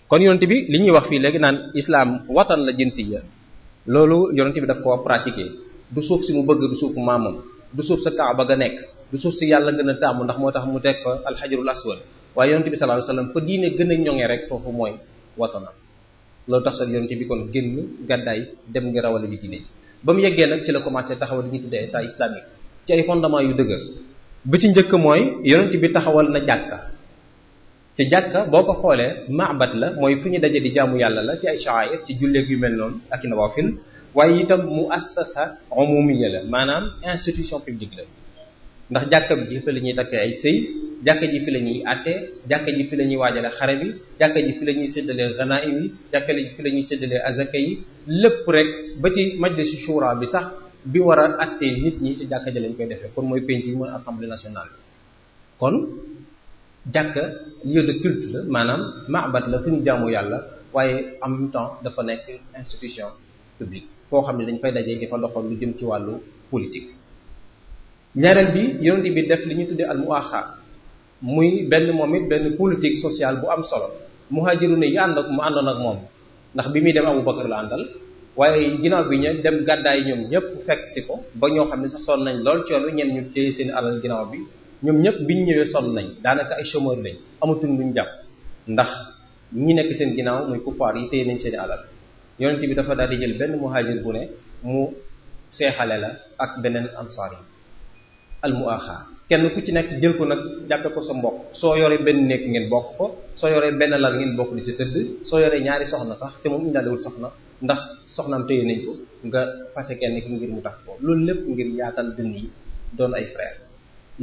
kon yonent bi li ñuy wax fii léegi naan islam watan la jinsiya loolu yonent bi daf ko pratiquer du suuf si mu bëgg du suufu maamam du suuf sa Kaaba ga nekk du suuf si yàlla gën a taamu ndax moo tax mu teg fa alxajarul aswad waaye yonent bi sallallahu alayhi wasallam fa diine gën a ñoŋe rek foofu mooy watanam loolu tax sax yonent bi kon génn gàddaay dem ngi rawale bi diine ba mu yeggee nag ci la commencé taxawal li ñuy tuddee état islamique ci ay fondement yu dëgër bi ci njëkk mooy yonent bi taxawal na jàkka ci jàkka boo ko xoolee maabat la mooy fu ñu daje di jaamu yàlla la ci ay sha'air ci julleeg yu mel noonu ak i nawafil waaye itam muassasa umumiya la maanaam institution publique la ndax jàkka bi fi la ñuy takkee ay sëy jàkka ji fi la ñuy àtte jàkka ji fi la ñuy waajale xare bi jàkka ji fi la ñuy séddalee ganaim yi jàkka ji fi la ñuy séddalee azaka yi lépp rek ba ci majlis shura bi sax bi war a àttee nit ñi ci jàkka ji lañ koy defee kon mooy penc yi mooy assemblée nationale kon jàkka lieu de culte la maanaam maabat la fu ñu jaamu yàlla waaye en même temps dafa nekk institution publique foo xam ne dañ fay dajee di fa doxal lu jëm ci wàllu politique ñaareel bi yonent bi def li ñu tuddee al muaxa muy benn moom it benn politique sociale bu am solo muhajiruna yi mu àndoon ak moom ndax bi muy dem Abu Bakar la àndal waaye ginnaaw bi ñu dem gàddaay ñoom ñëpp fekk si ko ba ñoo xam ne sax sonn nañ lool ci yoon wi ñenn ñu téye seen alal ginnaaw bi ñoom ñëpp biñ ñëwee sonn nañ daanaka ay chômeur lañ amatuñ luñ jàpp ndax ñi nekk seen ginnaaw muy kufaar yi téye nañ seen alal yonent bi dafa daal di jël benn muhajir bu ne mu seexale la ak beneen ansaar yi al muaxa kenn ku ci nekk jël ko nag jàppe ko sa mbokk soo yoree benn nekk ngeen bokk ko soo yoree benn lal ngeen bokk di ci tëdd soo yoree ñaari soxna sax te moom indaalewul soxna ndax soxnaam téye nañ ko nga fase kenn ki ngir mu tax ko loolu lépp ngir yaatal dënn yi doon ay frère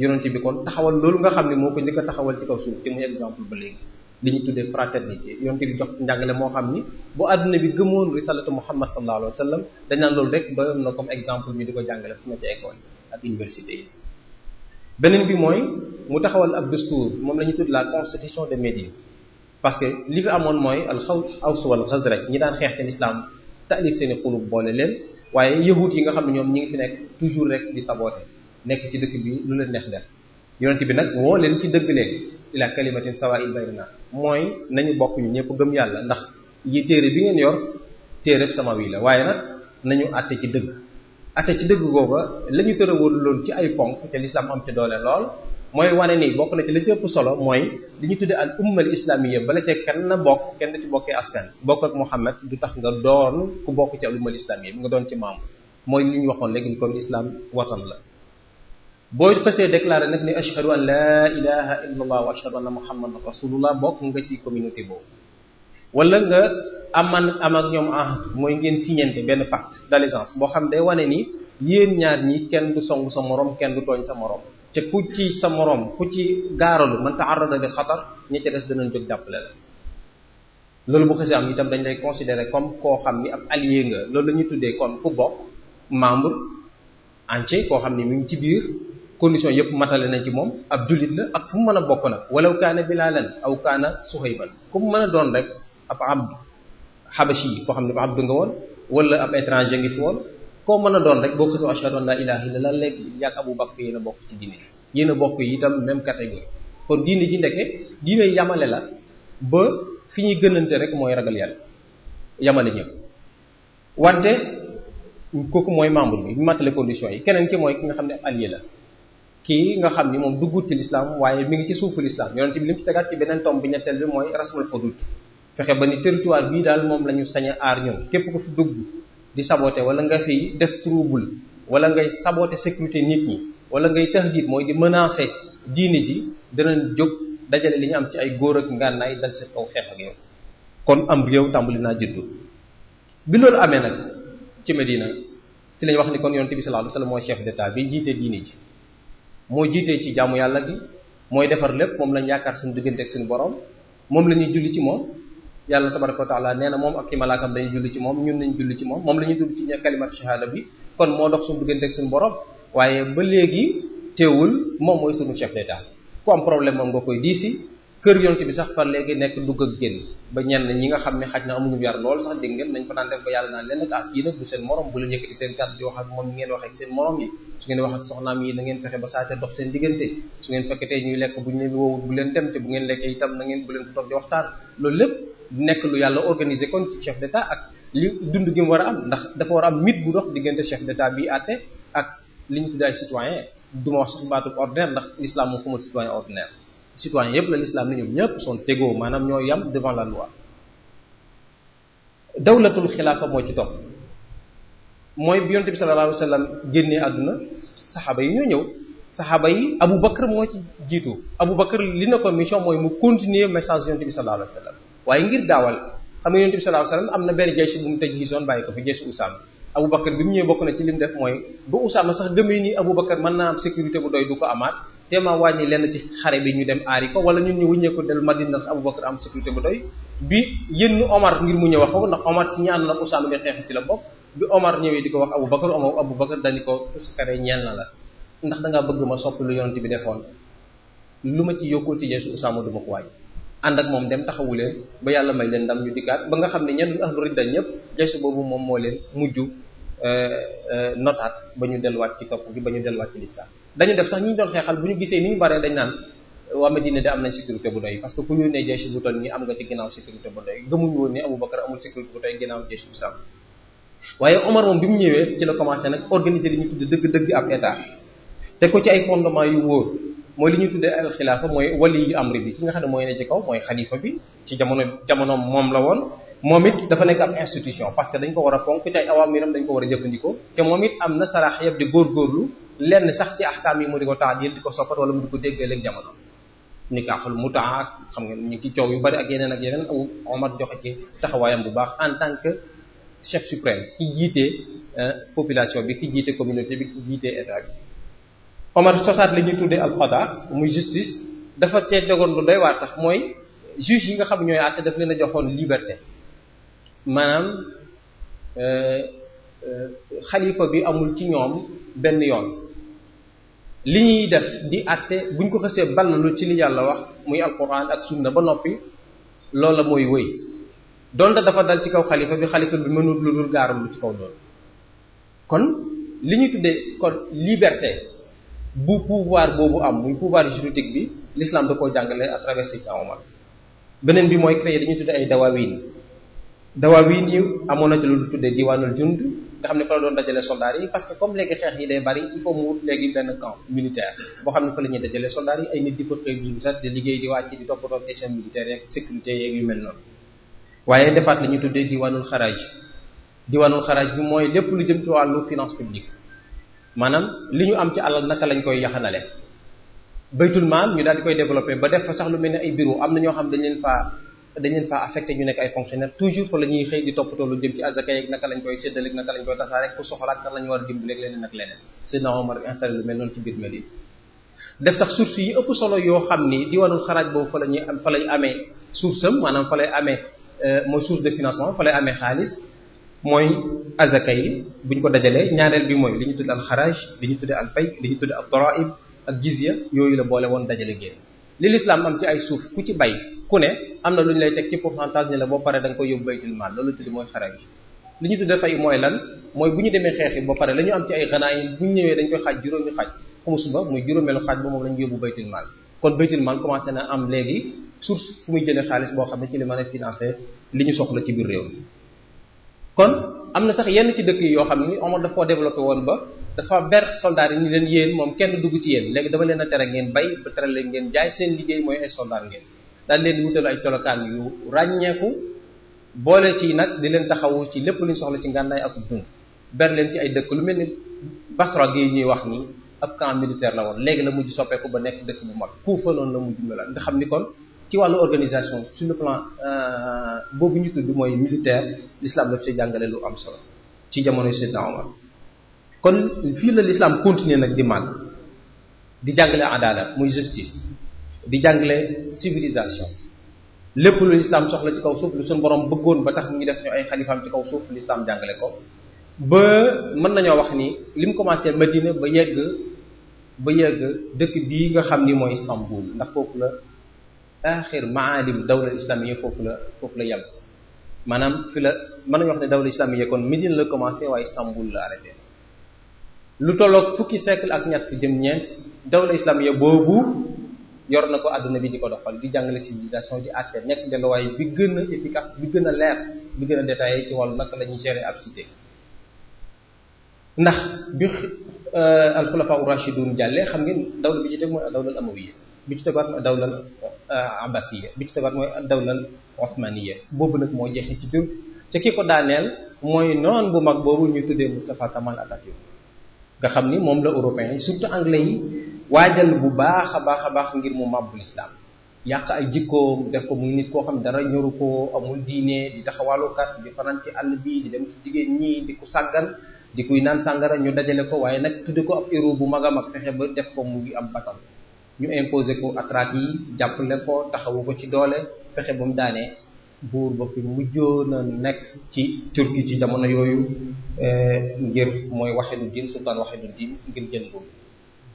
yonent bi kon taxawal loolu nga xam ne moo ko njëkk a taxawal ci kaw suuf te muy exemple ba léegi li ñu tuddee fraternité yonent bi jox njàngale moo xam ni bu àdduna bi gëmoon risalatu Muhammad sallallahu alayhi wa sallam dañ naan loolu rek doyoon na comme exemple ñu di ko jàngale fu na ci école ak université yi beneen bi mooy mu taxawal ab dustuur moom la ñu tudd la constitution de Médine parce que li fi amoon mooy al Aws wal Xasraj ñi daan xeex te l'islam taalif seeni xulub boole leen waaye yahut yi nga xam ne ñoom ñi ngi fi nekk toujours rek di saboter nekk ci dëkk bi lu leen neex def yonent bi nag woo leen ci dëgg leen ila kalimatin sawa'in baynana mooy nañu bokk ñu ñëpp gëm yàlla ndax yi téere bi ngeen yor téereb sama wi la waaye nag nañu àtte ci dëgg ate ci dëgg googa la ñu tërawul loolu ci ay ponk te l'islam am ci doole lool mooy wane ni bokk na ci la ci ëpp solo mooy li ñu tuddee al umma al islamiyya bala cee kenn bokk kenn ci bokkee askan bokk ak Muhammad du tax nga doon ku bokk ci al umma al islamiyya bi nga doon ci maam mooy li ñu waxoon léegi ni kon islam watan la boo fasee déclaré nag ni ashhadu an laa ilaha illa allah wa ashhadu anna muhammadan rasulullah bokk nga ci communauté boobu wala nga am ak ñoom mooy ngeen signante benn pacte d'allégeance boo xam day wane ni yéen ñaar ñi kenn du song sa morom kenn du tooñ sa morom te ku ci sa morom ku ci gaaralu man ta'arrada li xatar ñi ci des danañ jóg jàppale la loolu bu xasee am itam dañ lay considérer comme koo xam ni ab allié nga loolu la ñuy tuddee kon ku bokk membre entier koo xam ni mu ngi ci biir condition yëpp matale nañ ci moom ab jullit la ak fu mu mën a bokk nag walaw kaana bilaalan aw kaana suhayban ku mu mën a doon rek ab abd xabashi yi koo xam ne ab abd nga woon wala ab étranger ngi fi woon koo mën a doon rek boo xasee ashhadu an la ilaha illallah léegi yàgg Abu Bakr yéen a bokk ci diine yéen a bokk yi itam même catégorie kon diine ji ndeke diine yamale la ba fi ñuy gënante rek mooy ragal yàlla yamale ñëpp wante kooku mooy membre bi matale conditions yi keneen ki mooy ki nga xam ne allié la kii nga xam ni moom duggut ci l'islam waaye mi ngi ci suufu l'islam yonent bi li mu ci tegaat ci beneen tomb bi ñetteel bi mooy rasmul hudud fexe ba ni territoire bii daal moom la ñu sañ a aar ñun képp ko fi dugg di saboter wala nga fiy def trouble wala ngay saboter sécurité nit ñi wala ngay tahdid mooy di menacer diine ji danañ jóg dajale li ñu am ci ay góor ak ngànnaay dal sa kaw xeex ak yow kon am réew tàmbali naa juddu bi loolu amee nag ci Medina ci lañ wax ni kon yonent bi sallallahu alayhi wasallam mooy chef d'état bi jiite diine ji moo jiitee ci jaamu yàlla gi mooy defar lépp moom lañ yaakaar suñu diggante ak suñu borom moom la ñuy julli ci moom yàlla tabaraka wa taala nee na moom ak ki malaakam dañuy julli ci moom ñun nañ julli ci moom moom la ñuy tudd ci kalimatu shahada bi kon moo dox suñu diggante ak suñu borom waaye ba léegi teewul moom mooy suñu chef d'état ku am problème moom nga koy diisi kër yonent bi sax fa léegi nekk dugg ak génn ba ñenn ñi nga xam ne xaj na amuñu yar lool sax dégg ngeen nañ fa daan def ba yàlla naan leen nag kii nag du seen morom bu leen yëkkati seen kàddu di wax ak moom ñi ngeen wax ak seen morom yi su ngeen wax ak soxnaam yi na ngeen fexe ba saate dox seen diggante su ngeen fekketee ñuy lekk bu ñu leen woowul bu leen dem te bu ngeen lekkee itam na ngeen bu leen ko toog di waxtaan loolu lépp nekk lu yàlla organisé kon ci chef d'état ak li dund gi mu war a am ndax dafa war a am mit bu dox diggante chef d'état bi àtte ak li ñu tuddee ay citoyen du ma wax sax baatu ordinaire ndax l'islam moom xamul citoyen ordinaire citoyen yëpp la l'islam ni ñoom ñëpp sont égaux maanaam ñoo yam devant la loi dawlatul xilaafa moo ci topp mooy bi yonent bi sallallahu alayhi wasallam génnee àdduna saxaaba yi ñoo ñëw saxaaba yi Abu Bakr moo ci jiitu Abu Bakr li na ko mission mooy mu continuer message yonent bi sallallahu alayhi wasallam waaye ngir gaawal xam nga yonent bi sallallahu alayhi wasallam am na benn jaysh bu mu tëj gisoon bàyyi ko fi jaysh Usaama Abu Bakr bi mu ñëwee bokk na ci li mu def mooy ba Usaama sax gëmee ni Abu Bakr mën naa am sécurité bu doy du ko amaat téema wàññi lenn ci xare bi ñu dem aari ko wala ñun ñu wuññee ko del Madina ndax Abu Bakr am sécurité bu doy bi yénn Omar ngir mu ñëw wax ko ndax Omar ci ñaan la Usaama di xeex ci la bokk bi Omar ñëwee di ko wax Abu Bakr dañu ko suskare ñeel na la ndax dangaa bëgg ma sopp lu yonent bi defoon lu ma ci yokkoo ci jeesu Usaama du ma ko wàññi ànd ak moom dem taxawu leen ba yàlla may leen ndam ñu dikkaat ba nga xam ne ñenn ahlu ridda ñëpp jeesu boobu moom moo leen mujj notaat ba ñu delluwaat ci topp gi ba ñu delluwaat ci lislaam dañu def sax ñi doon xeexal bu ñu gisee ni ñu baree dañ naan waa Madina de am nañ sécurité bu doy parce que ku ñu ne jeesu bu toll nii am nga ci ginnaaw sécurité bu doy gëmuñu woon ni Abu Bakar amul sécurité bu doy ginnaaw jeesu Usaama waaye Omar moom bi mu ñëwee ci la commencé nag organiser li ñu tudde dëgg-dëgg ab état te ko ci ay fondement yu wóor mooy li ñuy tuddee al xilaafa mooy wali yu amri bi ki nga xam ne mooy ne ci kaw mooy xalifa bi ci jamonoom moom la woon moom it dafa nekk ab institution parce que dañ ko war a fonk te ay awaamiram dañ ko war a jëfandikoo te moom it am na saraax yëpp di góorgóorlu lenn sax ci ahkaam yi mu di ko taadil di ko soppat wala mu di ko dégg léegi jamono nikaaxul mutaa ak xam nga ñu ngi ci coow yu bari ak yeneen Abu Omar joxe ci taxawaayam bu baax en tant que chef suprême ki jiite population bi ki jiite communauté bi ki jiite état bi Omar sosaat li ñuy tuddee al qada muy justice dafa cee dogoon lu doy waar sax mooy juge yi nga xam ñooy àtte daf leen a joxoon liberté maanaam xalifa bi amul ci ñoom benn yoon li ñuy def di àtte buñ ko xësee ballalu ci li yàlla wax muy alquran ak sunna ba noppi loola mooy wëy donte dafa dal ci kaw xalifa bi mënul lu dul gaaram lu ci kaw loolu kon li ñuy tuddee kon liberté bu pouvoir boobu am muy pouvoir juridique bi l'islam da koo jàngale à travers Seydina Omar beneen bi mooy créer dañuy tuddee ay dawawin yi amoon na ci lu tuddee diwaanul jund nga xam ne fa la doon dajale soldats yi parce que comme léegi xeex yi day bari il faut mu wut léegi benn camp militaire boo xam ne fa la ñuy dajale soldats yi ay nit di fa xëy bi sax di liggéey di wàcc di toppatoo question militaire yeeg sécurité yeeg yu mel noonu waaye defaat la ñuy tuddee diwaanul xaraaj bi mooy lépp lu jëm ci wàllu finance publique maanaam li ñu am ci alal naka lañ koy yaxanale baytul maal ñu daal di koy développer ba def fa sax lu mel ne ay bureau am na ñoo xam dañ leen faa affecté ñu nekk ay fonctionnaires toujours fa la ñuy xëy di toppatoo lu jëm ci azaka yeeg naka lañ koy séddaleeg naka lañ koy tasaare ku soxlaat kan lañ war a dimbaleeg leneen ak leneen Seydina Omar installé lu mel noonu ci biir Medina def sax source yi ëpp solo yoo xam ni diwaanul xaraaj boobu fa lay amee source am maanaam fa lay amee mooy source de financement fa lay amee xaalis mooy azaka yi bu ñu ko dajalee. ñaareel bi mooy li ñu tuddee al xaraj li ñu tuddee al fay li ñu tuddee al daraib ak jizya yooyu la boole woon dajale génn. li l'islam am ci ay suuf ku ci bay ku ne am na lu ñu lay teg ci pourcentage ni la boo paree da nga koy yóbbu baytul maal loolu tuddee mooy xaraj. li ñu tuddee fay mooy lan mooy bu ñu demee xeexi ba pare la ñu am ci ay ganaayim bu ñu ñëwee dañ koy xaaj juróomi xaaj xumus ba muy juróomeelu xaaj ba moom la ñu yóbbu baytul maal. kon baytul maal commencé na am léegi source fu muy jëlee xaalis boo xam ne ci li mën a financer li ñu soxla ci biir réew mi. kon am na sax yenn ci dëkk yi yoo xam ni Omar dafa développé woon ba dafa ber soldats yi ni leen yéen moom kenn dugg ci yéen léegi dama leen a tere ngeen bay ba tere leen ngeen jaay seen liggéey mooy ay soldats ngeen daal leen di wutal ay colokaan yu ràññeeku boole ci nag di leen taxawu ci lépp lu ñu soxla ci ngànnaay ak dund ber leen ci ay dëkk lu mel ni Basra gi ñuy wax ni ab camp militaire la woon léegi la mujj soppeeku ba nekk dëkk bu mag Kuufa noonu la mujj melal nga xam ni kon ci wàllu organisation sur le plan boobu ñu tudd mooy militaire l'islam daf ci jàngale lu am solo ci jamono Seydina Omar. kon fii la l'islam continuer nag di màgg di jàngale adala muy justice di jàngale civilisation lépp lu l'islam soxla ci kaw suuf lu suñu borom bëggoon ba tax ñu def ñu ay xalifaam ci kaw suuf l'islam jàngale ko ba mën nañoo wax ni li mu commencé Madina ba yegg dëkk bii nga xam ni mooy Istanbul ndax foofu la axir maalim dawla islamiyya foofu la yem maanaam fi la mën nañu wax ne dawla islamiyya kon Médine la commencé waaye Istanbul la arrêté lu tolloog fukki siècle ak ñett jëm ñeent dawla islamiyya boobu yor na ko àdduna bi di ko doxal di jàngale civilisation di àtte nekk delluwaay bi gën a efficace bi gën a leer bi gën a détaillé ci wàllu naka la ñuy gérer ab cité ndax bi al-xulafaa ar-raashidun jàllee xam ngeen dawla bi ci teg mooy dawla al-amawiyya bi ci tegaat mooy dawla abbasiyya bi ci tegaat mooy dawla osmaniyya boobu nag moo jeexee ci tur te ki ko daaneel mooy noon bu mag boobu ñu tuddee Mustafa Kamal Atatürk nga xam ni moom la européens yi surtout anglais yi waajal bu baax a baax ngir mu màbbu l'islam yàq ay jikkoom def ko muy nit koo xam dara ñoru ko amul diine di taxawaalukat di fanaan ci àll bi di dem ci jigéen ñi di ko sàggan di kuy naan sàngara ñu dajale ko waaye nag tudde ko ab héros bu mag a mag fexe ba def ko mu ngi am batal ñu imposé ko atraque yi jàppale ko taxawu ko ci doole fexe ba mu daanee buur ba fi mujjoon a nekk ci Turquie ci jamono yooyu ngir mooy Wahiduddin sultaan Wahiduddin ngir jël boobu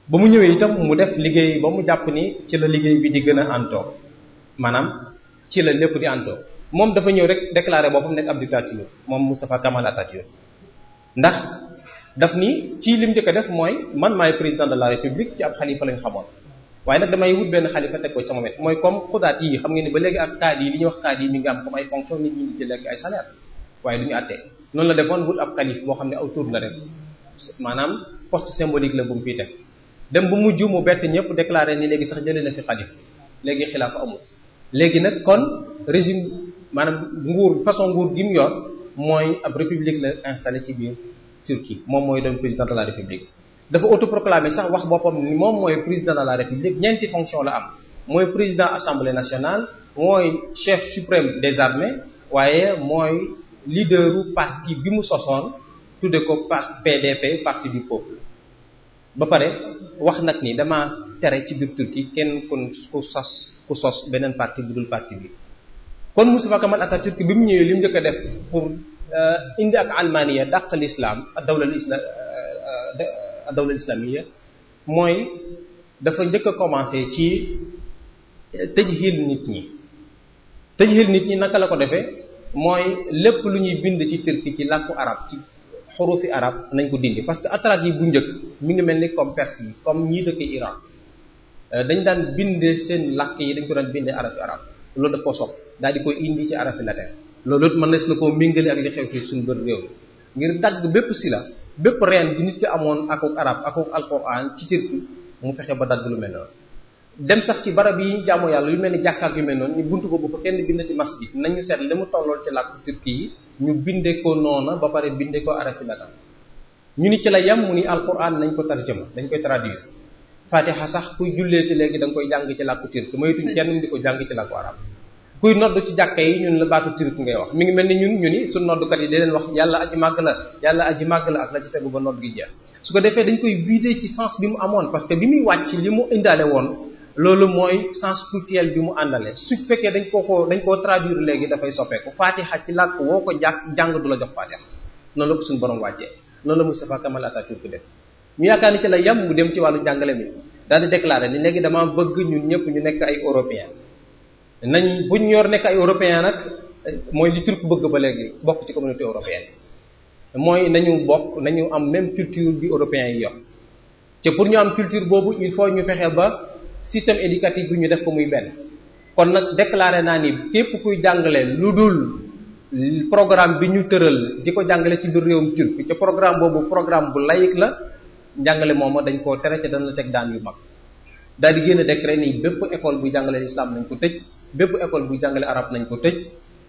ba mu ñëwee itam mu def liggéey ba mu jàpp ni ci la liggéey bi di gën a antoo maanaam ci la lépp di antoo moom dafa ñëw rek déclaré boppam nekk ab dictature moom Mustafa Kamal Atatürk ndax daf ni ci lim njëkk a def mooy man maay président de la république ci ab xalifa lañ xamoon waaye nag damay wut benn xalifa teg ko ci sama wet mooy comme xudaat yi xam ngeen ne ba léegi ak kaad yi li ñuy wax kaad yi mi ngi am comme ay fonction nit ñi di jëlee ak ay salaire waaye du ñu àttee noonu la defoon wut ab xalif boo xam ne aw tur la rek maanaam poste symbolique la bu mu fii teg dem bu mujj mu bett ñëpp déclaré ni léegi sax jëlee na fi xalif léegi xilaafa amul léegi nag kon régime maanaam nguur façon nguur gi mu yor mooy ab république la installé ci biir Turquie moom mooy doon président de la république dafa autoproclamé sax wax boppam ni moom mooy président de la république ñeenti fonction la am mooy président assemblée nationale mooy chef suprême des armées waaye mooy leaderu parti bi mu sosoon tudde ko PDP parti du peuple ba pare wax nag ni dama tere ci biir Turquie kenn ku sos beneen parti bu dul parti bi kon Mustafa Kamal Atatürk bi mu ñëwee li mu njëkk a def pour indi ak almaniya dàq l'islam dawla islamiyya mooy dafa njëkk a commencé ci tëjhil nit ñi naka la ko defee mooy lépp lu ñuy bind ci Turquie ci làkku arab ci xurufi arab nañ ko dindi parce que atraque yi bu njëkk mi ngi mel ni comme perse yi comme ñii dëkk Iran dañ daan bindee seen làkk yi dañ ko daan bindee arafi arab loolu daf ko sopp daal di koy indi ci arafi latin loolu mën na koo méngale ak li xew ci suñu bër réew ngir dagg bépp sila bépp reen bi nit ki amoon akuk arab akuk alquran ci Turquie mu fexe ba dagg lu mel noonu dem sax ci barab yi ñu jaamu yàlla yu mel ni jàkkaak yu mel noonu ñu buntu ko bu fa kenn bindati masjid nañu seet li mu tollool ci làkku Turquie yi ñu binde ko noona ba pare binde ko arafi latin ñu ni ci la yam mu ni alquran nañ ko tarjuma dañ koy traduire fatiha sax kuy julleeti léegi da nga koy jàng ci làkku Turquie maytuñ kenn di ko jàng ci làkku arab kuy nodd ci jàkka yi ñun la baatu Turquie ngay wax mi ngi mel ni ñu ni suñu noddukat yi di leen wax yàlla aji màgg la ak la ci tegu ba nodd gi jeex su ko defee dañ koy vider ci sens bi mu amoon parce que bi muy wàcc li mu indaale woon loolu mooy sens culturel bi mu àndale su fekkee dañ koo traduire léegi dafay soppeeku Fatiha ci làkk woo ko jàng du la jox Fatiha noonu la ko suñu borom wàccee noonu la Moustapha Kamal Atatürk def ñu yaakaar ni ci la yam mu dem ci wàllu jàngale mi daal di déclarer ni léegi dama bëgg ñun ñëpp ñu nekk ay européens nañ buñ yor nekk ay européens nag mooy li Turc bëgg ba léegi bokk ci communauté européenne mooy nañu am même culture bi européens yi yor te pour ñu am culture boobu il faut ñu fexe ba système éducatif bi ñu def ko muy benn kon nag déclaré naa ni képp kuy jàngale lu dul programme bi ñu tëral di ko jàngale ci biir réewum turc ca programme boobu programme bu laïque la njàngale mooma dañ koo tere ca dana la teg daan yu mag daal di génn décret ni bépp école buy jàngale islam nañ ko tëj bépp école buy jàngale arab nañ ko tëj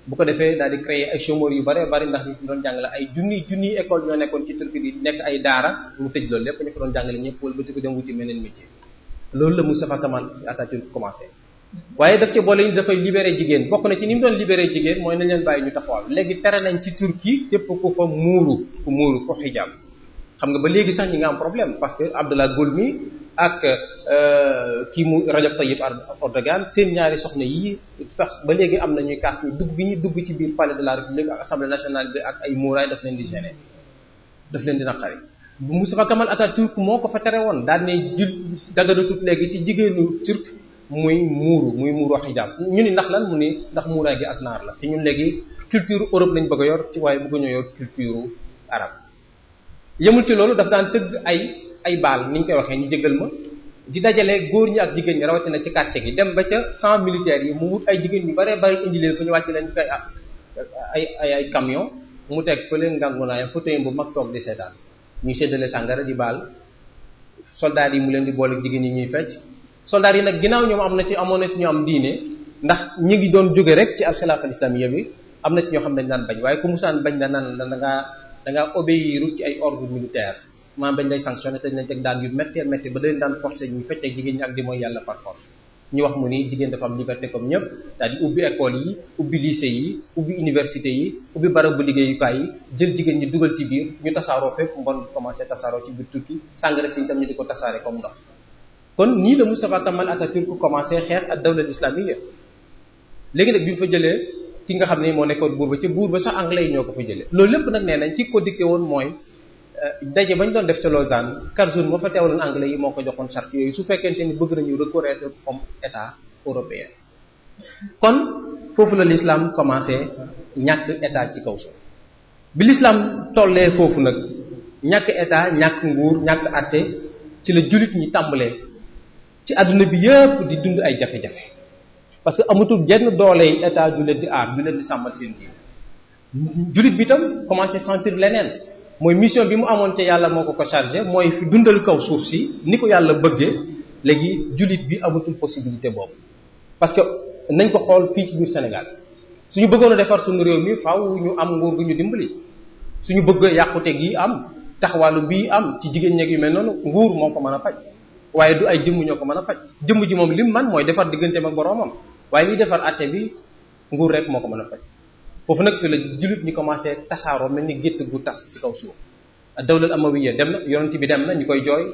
bu ko defee daal di créer ay chômeurs yu bare bari ndax ñi ci doon jàngale ay junniy école ñoo nekkoon ci Turquie di nekk ay daara mu tëj loolu lépp ñu fa doon jàngale ñëpp wala ba ti ko dem wuti meneen métier loolu la Moustapha Kamal Atatürk commencé waaye daf ci boole ni dafay libéré jigéen bokk na ci ni mu doon libéré jigéen mooy nañ leen bàyyi ñu taxawal léegi tere nañ ci Turquie képp ku fa muuru ku xijaab xam nga ba léegi sax ñi nga am problème parce que Abdullah Gül'mi ak kii mu Rajab Tayyip Erdogan seen ñaari soxna yi sax ba léegi am na ñuy kaas ñu dugg gi ñu dugg ci biir palais de la République ak assemblée nationale bi ak ay muuraay daf leen di gêner daf leen di naqari Moustapha Kamal Atatürk moo ko fa tere woon daan ne daganatut léegi ci jigéenu turc muy muuru xijaab ñu ni ndax lan mu ni ndax muuraay gi ak naar la te ñun léegi culture Europe lañ bëgg a yor ci waaye bëgg ñoo yor culture arabe yemul ci loolu daf daan tëgg ay baal ni ñu koy waxee ñu jégal ma di dajale góor ñi ak jigéen ñi rawatina ci quartier gi dem ba ca camp militaire yi mu wut ay jigéen ñu bare bari indi leen fa ñu wàcc leen koy ay camion mu teg fële ngangunaayam fa tëyam bu mag toog di seetaan ñuy séddale sàngara di baal soldats yi mu leen di boole jigéen ñi ñuy fecc soldats yi nag ginnaaw ñoom amoon na ci ñu am diine ndax ñi ngi doon jóge rek ci alxilaafa islamiyya bi am na ci ñoo xam ne dañ daan bañ waaye ku musaan bañ da naan da ngaa obéir ci ay ordre militaire maanaam bañ lay sanctionné te dañ leen teg daan yu méttee méttee ba dañ daan forcé ñu fecc ak jigéen ñi ak di mooy yàlla par force ñu wax mu ni jigéen dafa am liberté comme ñëpp daal di ubbi école yi ubbi lycée yi ubbi université yi ubbi barabu liggéeyukaay yi jël jigéen ñi dugal ci biir ñu tasaaroo fépp mbon commencé tasaaroo ci biir Turquie sàngara si itam ñu di ko tasaare comme ndox kon nii la Moustapha Kamal Atatürk commencé xeex ak dawla islamiyya léegi nag bi mu fa jëlee ki nga xam ne moo nekkoon buur ba ca buur ba sax anglais yi ñoo ko fa jëlee loolu lépp nag nee nañ ki ko dicté woon mooy daje bañ doon def ca Lausanne Curzon moo fa teewaloon anglais yi moo ko joxoon charte yooyu su fekkente ni bëgg nañu reconnaître comme état européen kon foofu la l'islam commencé ñàkk état ci kaw suuf bi l'islam tollee foofu nag ñàkk état ñàkk nguur ñàkk àtte ci la jullit ñi tàmbalee ci àdduna bi yëpp di dund ay jafe-jafe parce que amatul jenn dooley état du leen di aar du leen di sàmmal seen diine jullit bi itam commencé sentir leneen mooy mission bi mu amoon te yàlla moo ko chargé mooy fi dundal kaw suuf si ni ko yàlla bëggee léegi jullit bi amatul possibilité boobu parce que nañ ko xool fii ci biir Sénégal suñu bëggoon a defar suñu réew mi faaw ñu am nguur gu ñu dimbali suñu bëgg yàqute gi am taxawaalu bii am ci jigéen ñeeg yu mel noonu nguur moo ko mën a faj waaye du ay jëmm ñoo ko mën a faj jëmm ji moom lim man mooy defar digganteem ak boroomam waaye liy defar àtte bi nguur rek moo ko mën a faj foofu nag fi la jullit ñi commencé tasaaroo mel ni gétt gu tas ci kaw suuf dawlal amawiyya dem na yonent bi dem na ñu koy jooy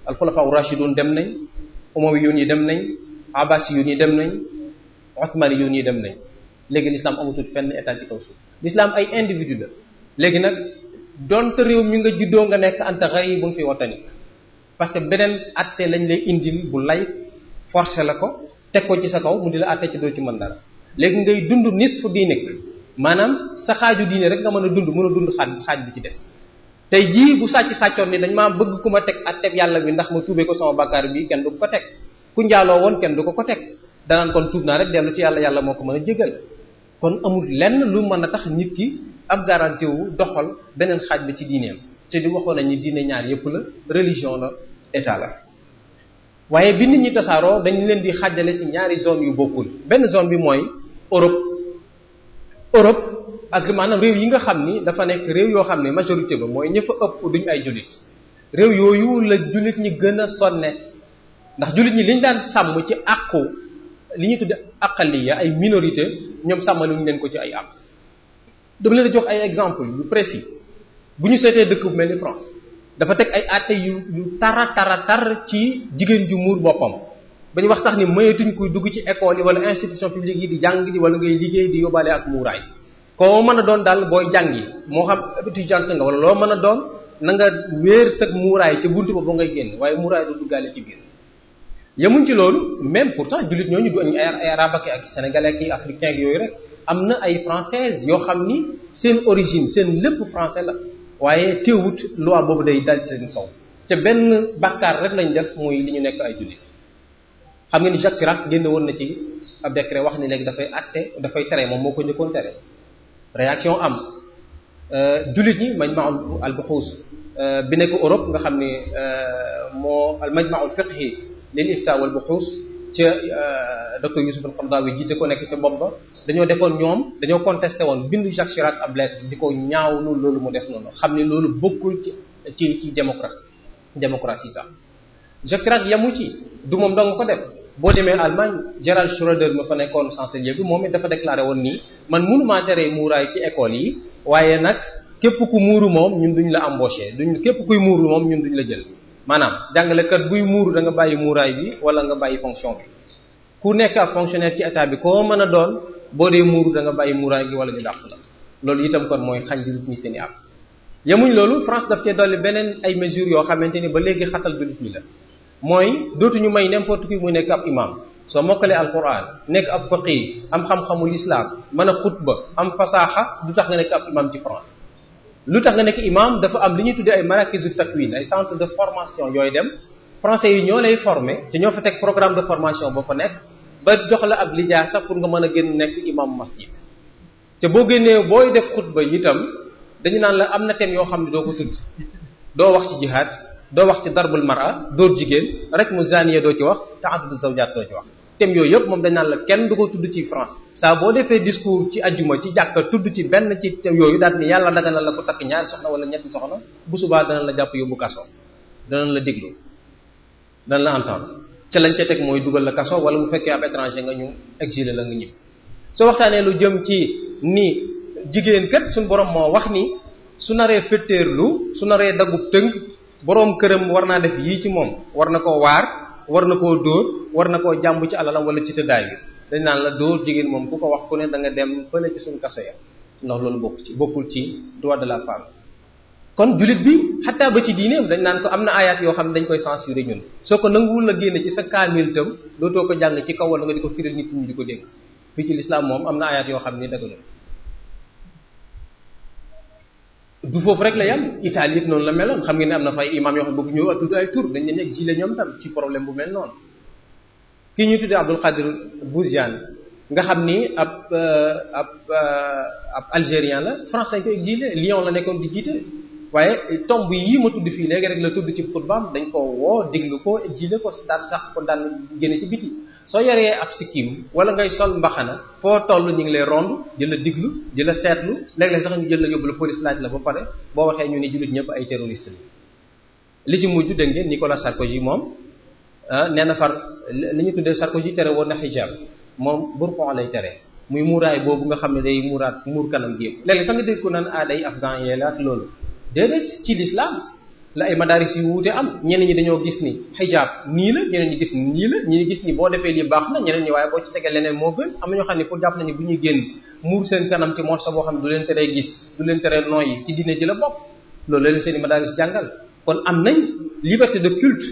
alxulafaa rashidun dem nañ umawiyyun yi dem nañ abbasiyun yi dem nañ osmaniyun yi dem nañ léegi l'islam amatul fenn état ci kaw suuf l'islam ay individu la léegi nag donte réew mi nga juddoo nga nekk anta gharibun fi watani parce que beneen atte lañ lay indil bu lay forcé la ko teg ko ci sa kaw mu di la atte ci doo ci mën dara léegi ngay dund nisfu diinik maanaam sa xaaju diine rek nga mën a dund xaaj bi ci des tey jii bu sàccoon ni dañ maa bëgg ku ma teg atteb yàlla bi ndax ma tuubee ko sama bakkaar bi kenn du ko teg ku njaaloo woon kenn du ko teg danaan kon tuub naa rek dellu ci yàlla moo ko mën a jégal kon amul lenn lu mën a tax nit ki ab garantie wu doxal beneen xaaj bi ci diineem te di waxoon nañu diine ñaar yépp la religion la état la waaye bi nit ñi tasaaroo dañ leen di xaajale ci ñaari zone yu bokkul benn zone bi mooy Europe ak maanaam réew yi nga xam ni dafa nekk réew yoo xam ne majorité ba mooy ña fa ëpp duñu ay jullit réew yooyu la jullit ñi gën a sonne ndax jullit ñi liñ daan sàmm ci àqu li ñuy tudde aqaliya ay minorité ñoom sàmmaluñu leen ko ci ay àq dama leen a jox ay exemple yu précis bu ñu seetee dëkk bu mel ni France dafa teg ay àtte yu tar ci jigéen ju muur boppam ba ñu wax sax ni mayetuñ kuy dugg ci école yi wala institution publique yi di jàng di wala ngay liggéey di yóbbaale ak muuraay koo mën a doon daal booy jàngi moo xam étudiant nga wala loo mën a doon na nga wéer sag muuraay ca buntu ba ngay génn waaye muuraay du duggaale ci biir. yemuñ ci loolu même pourtant jullit ñooñu du ay arabe ak sénégalais ak africain yooyu rek am na ay française yoo xam ni seen origine seen lépp français la waaye teewut loi boobu day dal seen kaw te benn bàkkaar rek lañ def muy li ñu nekk ay jullit. xam nga ni Jacques Chirac génne woon na ci ab décret wax ni léegi dafay tere moom moo ko njëkkoon tere réaction am jullit ñi majma'ul al-buhuth bi nekk Europe nga xam ni moo al majma'ul fiqhi lil ifta wal buhuth ca docteur Youssouf al-Qaradawi jiite ko nekk ca bopp ba dañoo defoon ñoom dañoo contesté woon bindu Jacques Chirac ab lettre di ko ñaawlu loolu mu def noonu xam ni loolu bokkul ci démocratie sax Jacques Chirac yamu ci du moom dong ko def boo demee Allemagne Gerhard Schröder ma fa nekkoon chancelier bi moom it dafa déclaré woon nii man mënumaa teree muuraay ci école yi waaye nag képp ku muuru moom ñun duñ la embauché képp kuy muuru moom ñun duñ la jël maanaam jàngalekat buy muuru da nga bàyyi muuraay bi wala nga bàyyi fonction bi ku nekk ak fonctionnaire ci état bi koo mën a doon boo dee muuru da nga bàyyi muuraay gi wala ñu dàq la loolu itam kon mooy xañ jullit ñi seen i àq yemuñ loolu France daf cee dolli beneen ay mesures yoo xamante ni ba léegi xatal jullit ñi la mooy dootuñu may n'importe qui muy nekk ab imam soo mokkalee alquran nekk ab faqih am xam-xamul islam mën a xutba am fasaaxa du tax nga nekk ab imam ci France lu tax nga nekk imam dafa am li ñuy tuddee ay marakizu takwin ay centre de formation yooyu dem français yi ñoo lay former te ñoo fa teg programme de formation boo fa nekk ba jox la ab lijaasa pour nga mën a génn nekk imam masjid te boo génnee booy def xutba itam dañu naan la am na thème yoo xam ne doo ko tudd doo wax ci jihaad doo wax ci darbul mara dóor jigéen rek mu zaniya doo ci wax ta'addud zawjaat doo ci wax thème yooyu yëpp moom dañ naan la kenn du ko tudd ci France saa boo defee discours ci ajjuma ci jàkka tudd ci benn ci thème yooyu daal ni yàlla daganal la ko takk ñaari soxna wala ñetti soxna bu subaa dana la jàpp yóbbu kaso danañ la déglu danañ la entendre ca lañ ca teg mooy dugal la kaso wala bu fekkee ab étranger nga ñu exiler la nga ñibbi soo waxtaanee lu jëm ci ni jigéen kat suñu borom moo wax ni su naree fetteerlu su naree daggub tënk boroom këram war naa def yii ci moom war na koo waar war na koo dóor war na koo jàmb ci alalam wala ci tëddaay bi dañ naan la dóor jigéen moom ku ko wax ku ne da nga dem fële ci suñu kaso ya ndax loolu bokkul ci droit de la femme kon jullit bi xataa ba ci diineem dañ naan ko am na ayat yoo xam ne dañ koy censurer ñun soo ko nanguwul la génne ci sa kaamil tam dootoo ko jàng ci kaw wala nga di ko firil nit ñi di ko dégg fii ci lislaam moom am na ayat yoo xam ne dëgg du foofu rek la yam Italie it noonu la meloon xam ngeen ne am na fay imam yoo xam ne bëgg ñëw tudd ay tur dañ leen exilé ñoom tam ci problème bu mel noonu kii ñuy tuddee Abdul Qadir Bouziane nga xam ni ab algérien la France dañ ko exilé Lyon la nekkoon di jiite waaye tomb yii ma tudd fii léegi rek la tudd ci xutbaam dañ ko woo déglu ko exilé ko daan tax ko daan génne ci biti soo yoree ab sikkim wala ngay sol mbaxana foo toll ñu ngi lay rond di la diglu di la seetlu léeg-léeg sax ñu jël la yóbbu la police laaj la ba pare boo waxee ñu ni jullit ñëpp ay terroriste li ci mujj dégg ngeen Nicolas Sarkozy moom nee na far li ñu tuddee Sarkozy tere woon na hijab moom burqa lay tere muy muuraay boobu nga xam ne day muur kanam gi yëpp léeg-léeg sax nga dégg ko naan aaday afghan yee la ak loolu déedéet ci l'islam la ay madaris yu wuute am ñeneen ñi dañoo gis ni hijab nii la ñeneen ñi gis ni nii la ñi gis ni boo defee lii baax na ñeneen ñi waaye boo ci tegee leneen moo gën am na ñoo xam ne pour jàpp nañu bu ñuy génn muur seen kanam ci morceau boo xam ne du leen teree gis du leen teree nooyi ci diine ji la bokk loolu la leen seen i madaris jàngal kon am nañ liberté de culte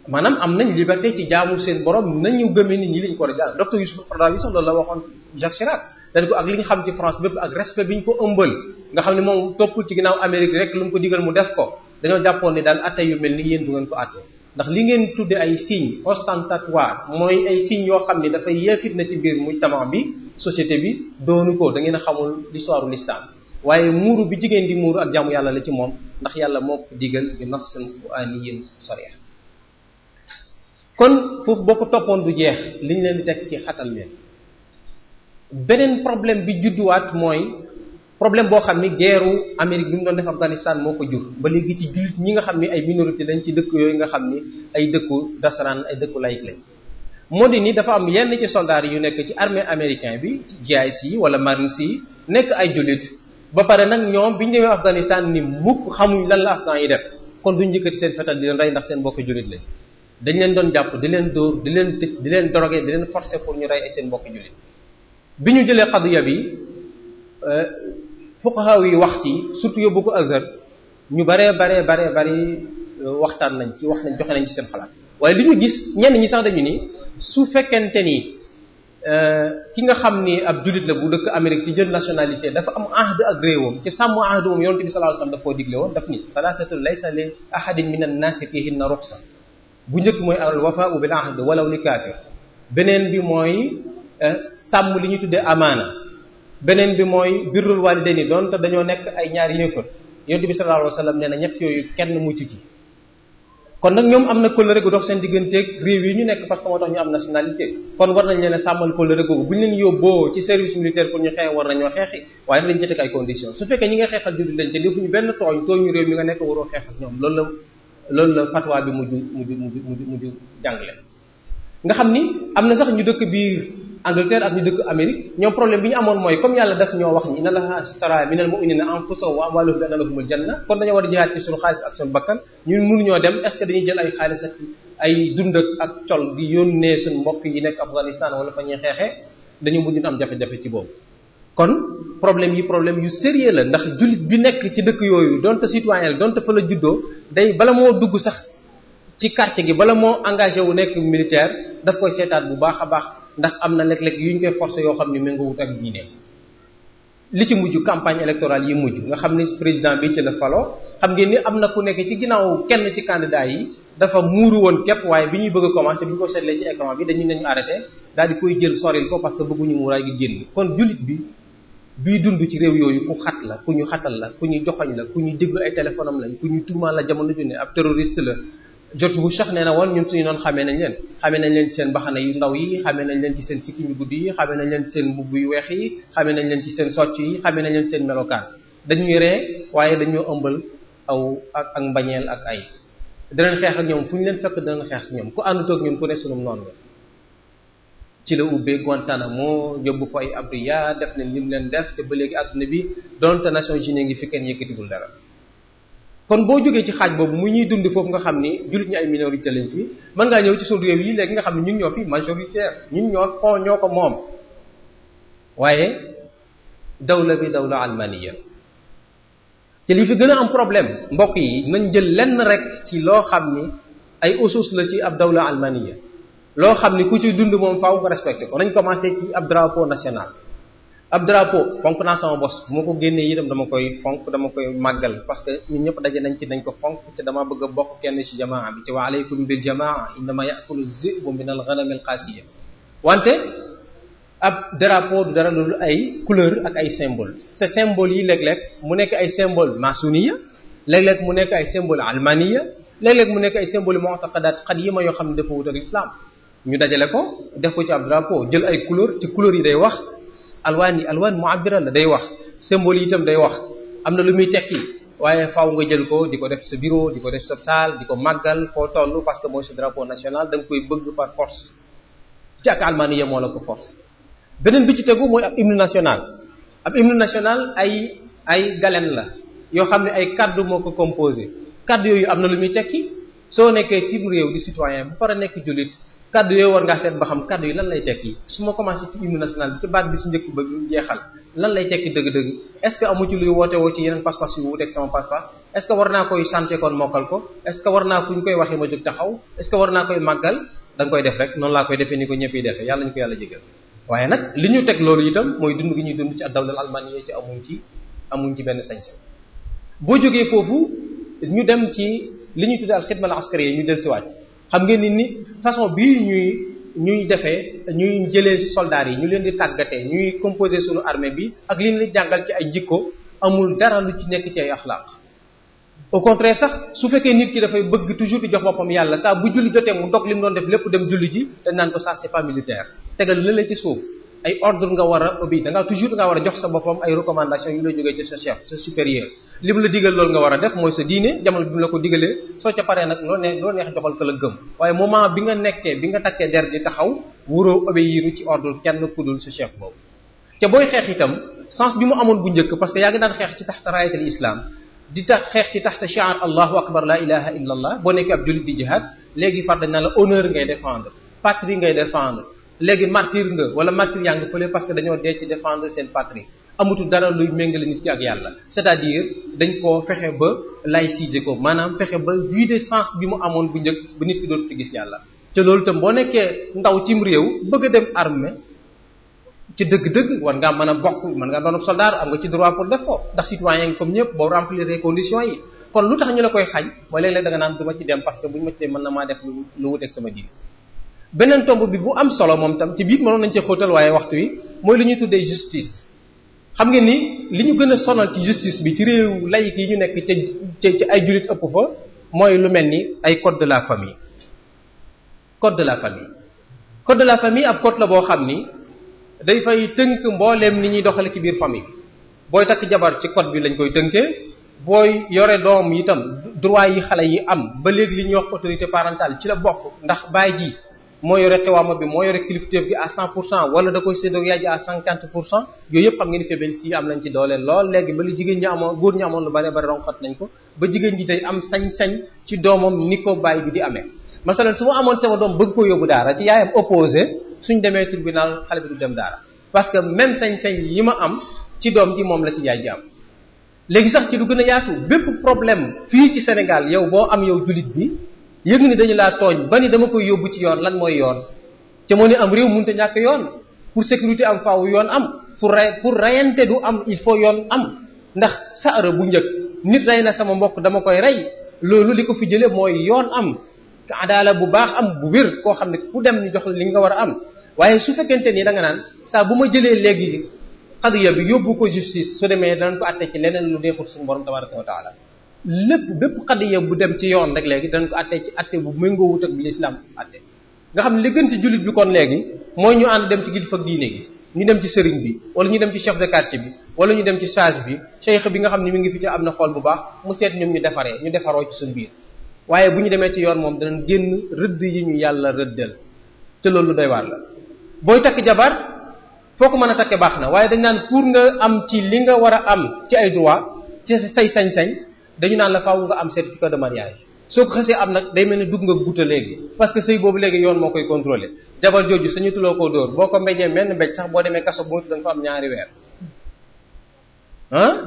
maanaam am nañ liberté ci jaamu seen borom nañu gëmee nit ñi liñ ko war a jàll docteur Youssouf Qaradawi sax loolu la waxoon Jacques Chirac dañ ko ak li nga xam ci France bépp ak respect bi ñu ko ëmbal nga xam ne moom toppul ci ginnaaw Amérique rek lu mu ko digal mu def ko dañoo jàppoon ni daal atte yu mel ni yéen du ngeen ko atte ndax li ngeen tudde ay signes ostentatoires mooy ay signes yoo xam ni dafay yeefit na ci biir mujtama bi société bi doonu ko da ngeen a xamul l'histoire l'islam waaye muuru bi jigéen di muuru ak jaamu yàlla la ci moom ndax yàlla moo ko digal bi nassin qur'aniyyin sarih kon foofu boo ko toppoon du jeex liñ leen di teg ci xatal leen beneen problème bi judduwaat mooy problème boo xam ni guerru Amérique bi mu doon def Afghanistan moo ko jur ba léegi ci jullit ñi nga xam ni ay minorité lañ ci dëkk yooyu nga xam ni ay dëkku dasaraan ay dëkku laïc lañ moo di ni dafa am yenn ci soldats yu nekk ci armée américain bi ci GIC yi wala Marines yi nekk ay jullit ba pare nag ñoom bi ñu demee Afghanistan ni mukk xamuñ lan la afghan yi def kon duñ njëkkati seen fetal di leen rey ndax seen mbokk jullit lañ dañ leen doon jàpp di leen dóor di leen tëj di leen drogué di leen forcer pour ñu rey ay seen mbokki jullit bi ñu jëlee qadiya bi fuqaha yi wax ci surtout yóbbu ko Azhar ñu bari waxtaan nañ ci wax nañ joxe nañ ci seen xalaat waaye li ñu gis ñenn ñi sax dañu ni su fekkente ni ki nga xam ni ab jullit la bu dëkk Amérique ci jël nationalité dafa am ahd ak réewam ci sàmm ahd moom yonent bi sallallahu alayhi wasallam daf koo digle woon daf ni salaasatu laysa li ahadin min an-naasi fihinna ruxsa bu njëkk mooy al wafaa'u bil ahd walaw li kaafir beneen bi mooy sàmm li ñu tuddee amaana beneen bi mooy birrul waalidayni doonte dañoo nekk ay ñaari yéefar yonent bi sallallahu alayhi wasallam nee na ñett yooyu kenn mucc ci kon nag ñoom am na kóllëre gu dox seen digganteeg réew yi ñu nekk parce que moo tax ñu am nationalité kon war nañ leen a sàmmal kóllëre googu bu ñu leen yóbboo ci service militaire pour ñu xeex war nañoo xeexi waaye dañ jëteg ay conditions su fekkee ñi nga xeexal jullit lañ te defuñu benn tooñu réew mi nga nekk waroo xeex ak ñoom loolu la fatwa bi mujj jàngale nga xam ni am na sax ñu dëkk biir Angleterre ak ñu dëkk Amérique ñoom problème bi ñu amoon mooy comme yàlla daf ñoo wax ni inna Allaha ashtara minal mu'minina anfusahum wa amwalahum bi anna lahumul janna kon dañoo war a jihaad ci suñu xaalis ak suñu bakkan ñun mënuñoo dem est-ce que dañuy jël ay xaalis ak ay dund ak col di yónnee suñu mbokk yi nekk Afghanistan wala fa ñuy xeexee dañu mujj am jafe-jafe ci boobu kon problème yu sérieux la ndax jullit bi nekk ci dëkk yooyu donte citoyen la donte fa la juddoo day bala moo dugg sax ci quartier gi bala moo engagé wu nekk militaire daf koy seetaat bu baax a baax ndax am na léeg-léeg yu ñu koy forcer yoo xam ne méngoowut ak diine li ci mujj campagne électorale yi mujj nga xam ni président bi ci la falo xam ngeen ni am na ku nekk ci ginnaaw kenn ci candidat yi dafa muuru woon képp waaye bi ñuy bëgg a commencer bi ñu ko seetlee ci écran bi dañu nañu arrêté daal di koy jël soril ko parce que bëgguñu muuraay gi génn kon jullit bii dund ci réew yooyu ku xat la ku ñu xatal la ku ñu joxoñ la ku ñu déglu ay téléphone am lañ ku ñu tuumaal la jamono ju ne ab terroriste la George Bush sax nee na woon ñun suñu noonu xamee nañ leen ci seen baxana yu ndaw yi xamee nañ leen ci seen sikkim yu guddi yi xamee nañ leen ci seen mbubb yu weex yi xamee nañ leen ci seen socc yi xamee nañ leen ci seen melokaan dañuy ree waaye dañoo ëmbal aw ak mbañeel ak ay danañ xeex ak ñoom fu ñu leen fekk danañ xeex ak ñoom ku àndut ak ñun ku ne sunum noonu la ci la ubbee Guantanamo yóbbu fa ay abriya def leen lim leen def te ba léegi àdduna bi donte Nations Unies ngi fi kenn yëkkatigul dara kon boo jógee ci xaaj boobu mu ñuy dund foofu nga xam ni jullit ñi ay minorité lañ fi mën ngaa ñëw ci suñu réew yi léegi nga xam ne ñun ñoo fi majoritaire ñun ñoo ko moom waaye dawla bi dawla almaniya te li fi gën a am problème mbokk yi nañ jël lenn rek ci loo xam ni ay usus la ci ab dawla almaniya loo xam ni ku ci dund moom faaw nga respecté ko nañ commencé ci ab drapeau national ab drapeau fonk naa sama bos bu ma ko génnee itam dama koy fonk dama koy màggal parce que ñun ñëpp daje nañ ci nañ ko fonk te dama bëgg a bokk kenn ci jamaa bi ci wa alaykum bil jamaa innama ya'kulu zi'bu min al ghanam al qasiya wante ab drapeau du dara loolu ay couleur ak ay symbole ces symboles yi léeg-léeg mu nekk ay symbole masuniya léeg-léeg mu nekk ay symbole almaniya léeg-léeg mu nekk ay symbole mu'taqadat qadima yoo xam ne dafa wut ak l'islam ñu dajale ko def ko ci ab drapeau jël ay couleur ci couleur yi day wax alwaan mu'abbira la day wax symbole yi itam day wax am na lu muy tekki waaye faaw nga jël ko di ko def sa bureau di ko def sa salle di ko màggal foo toll parce que mooy sa drapeau national da nga koy bëgg par force ci ak almaniya moo la ko force beneen bi ci tegu mooy ab hymne national ay galen la yoo xam ne ay kaddu moo ko composé kaddu yooyu am na lu muy tekki soo nekkee ci réew di citoyen bu pare nekk jullit kaddu yooyu war ngaa seet ba xam kaddu yi lan lay tekki su ma commencé ci hymne national bi ci baat bi ci njëkk ba jeexal lan lay tekki dëgg-dëgg est-ce que amu ci luy woote woo ci yeneen pas-pas yu wuuteeg sama pas-pas est-ce que war naa koy santé kon mokkal ko est-ce que war naa fu ñu koy waxee ma jóg taxaw est-ce que war naa koy màggal da nga koy def rek noonu laa koy defee ni ko ñëpp yi defee yàlla ñu ko yàlla jégal waaye nag li ñu teg loolu itam mooy dund gi ñuy dund ci ad-dawla al-almaniya ci amuñ ci benn sañ-sañ boo jógee foofu ñu dem ci li ñuy tuddee al-xidma al-askariya ñu del si wàcc xam ngeen ni façon bii ñuy defee ñuy jëlee soldats yi ñu leen di tàggatee ñuy composer suñu armée bi ak li ñu leen jàngal ci ay jikko amul dara lu ci nekk ci ay axlaaq au contraire sax su fekkee nit ki dafay bëgg toujours di jox boppam yàlla saa bu julli jotee mu dog li mu doon def lépp dem julli ji dañ naan ko ça c'est pas militaire tegal lële ci suuf ay ordre nga war a obéir da nga toujours da nga war a jox sa boppam ay recommandations yu lay jógee ci sa chef sa supérieur li mu la digal loolu nga war a def mooy sa diine jamono bi mu la ko digalee soo ca paree nag loo neex joxal ko la gëm waaye moment bi nga nekkee bi nga takkee der di taxaw wuroo obéir ci ordre kenn kudul sa chef boobu te booy xeex itam sens bi mu amoon bu njëkk parce que yaa ngi daan xeex ci taxta raayatul islam di tax xeex ci taxta shi'ar allahu akbar la ilaha illa allah boo nekkee ab jullit di jihad léegi far dañ naan la honneur ngay défendre patrie ngay défendre léegi martyr nga wala martyr yaa nga fële parce que dañoo dee ci défendre seen patrie amatul dara luy méngale nit ki ak yàlla c'est-à-dire dañ koo fexe ba laïciser ko maanaam fexe ba vider sens bi mu amoon bu njëkk ba nit ki dootu ci gis yàlla te loolu itam boo nekkee ndaw cim réew bëgg a dem armée ci dëgg-dëgg war ngaa mën a bokk mën ngaa doon soldat am nga ci droit pour def ko ndax citoyen yi comme ñëpp boo remplir les conditions yi kon lu tax ñu la koy xañ mooy léeg-léeg da nga naan du ma ci dem parce que bu ñu ma ci dem mën na maa def lu wuteeg sama diine beneen tomb bi bu am solo moom tam ci biir mënoon nañ ci xóotal waaye waxtu wi mooy li ñuy tuddee justice xam nga ni li ñu gën a sonal ci justice bi ci réew laïc yi ñu nekk ci ay jullit ëpp fa mooy lu mel ni ay code de la famille code de la famille code de la famille ab code la boo xam ni day fay tënk mbooleem ni ñuy doxale ci biir famille booy takk jabar ci code bi lañ koy tënkee booy yore doom itam droit yi xale yi am ba léegi li ñuy wax autorité parentale ci la bokk ndax baay ji moo yore xewaama bi moo yore kilifteef gi à 100% wala da koy séddoo yaay ji à 50% yooyu yëpp xam ngeen ni faiblesse yi am nañ ci doole lool léegi ba li jigéen ñi amoon góor ñi amoon lu bare bare ronxat nañ ko ba jigéen ñi day am sañ-sañ ci doomam ni ko baay bi di amee masalan su ma amoon sama doom bëgg ko yóbbu daara ci yaayam opposé suñ demee tribunal xale bi du dem daara parce que même sañ-sañ yi ma am ci doom ji moom la ci yaay ji am léegi sax ci lu gën a yaatu bépp problème fii ci Sénégal yow boo am yow jullit bi yëg ni dañu laa tooñ ba ni dama koy yóbbu ci yoon lan mooy yoon ca moo ne am réew mënut a ñàkk yoon pour sécurité am faaw yoon am pour rayante du am il faut yoon am ndax saara bu njëkk nit rey na sama mbokk dama koy rey loolu li ko fi jële mooy yoon am adaala bu baax am bu wér koo xam ne ku dem ñu jox la li nga war a am waaye su fekkente ni da nga naan saa bu ma jëlee léegi xadiya bi yóbbu ko justice su demee danañ ko àtte ci leneen lu neexul suñu borom tabaraka wa taala lépp bépp xadiya bu dem ci yoon rek léegi danañ ko àtte ci àtte bu méngoo wut ak bi l'islam àtte nga xam ne li gën ci jullit bi kon léegi mooy ñu ànd dem ci kilifa diine gi ñu dem ci sëriñ bi wala ñu dem ci chef de quartier bi wala ñu dem ci sage bi cheikh bi nga xam ne mi ngi fi ci am na xool bu baax mu seet ñoom ñu defaroo ci suñu biir waaye bu ñu demee ci yoon moom danañ génn rëdd yi ñu yàlla rëddal te loolu doy waar la booy takk jabar foo ko mën a takke baax na waaye dañ naan pour nga am ci li nga war a am ci ay droit ci say sañ-sañ dañu naan la faaw nga am certificat de mariage soo ko xasee am nag day mel ni dugg nga guta léegi parce que sëy boobu léegi yoon moo koy contrôler jabar jooju sañu tuloo koo dóor boo ko mbéjee menn mbéj sax boo demee kaso bu da nga fa am 2 weer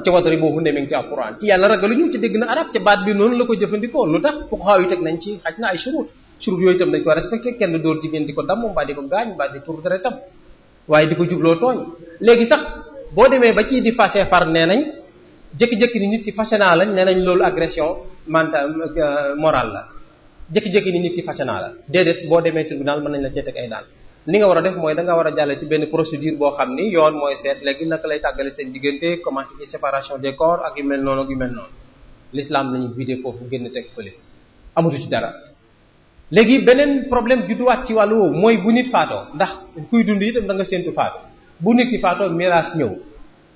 ci watari boobu ne mi ngi ci alquran ci yàlla ragalu ñu ci dégg na arab ca baat bi noonu la ko jëfandikoo lu tax fuqaha yi teg nañ ci xaj na ay shurut yooyu itam dañ ko respecté kenn dóor jigéen di ko damm mbaa di ko gaañ mbaa di tur deretam waaye di ko jubloo tooñ léegi sax boo demee ba ci di fase far nee nañ jékki-jékki ni nit ki fase naa lañ nee nañ loolu agression morale la jékki-jékki ni nit ki fase naa la déedéet boo demee tribunal mën nañ la cee teg ay daan li nga war a def mooy da nga war a jàll ci benn procédure boo xam ni yoon mooy seet léegi naka lay tàggale seen diggante commencé ci séparation des corps ak yu mel noonu ak yu mel noonu l'islam lañu vidé foofu génn teg fële amatu ci dara léegi beneen problème judduwaat ci wàllu woowu mooy bu nit faatoo ndax kuy dund itam da nga séentu faatu bu nit ki faatoo miraas ñëw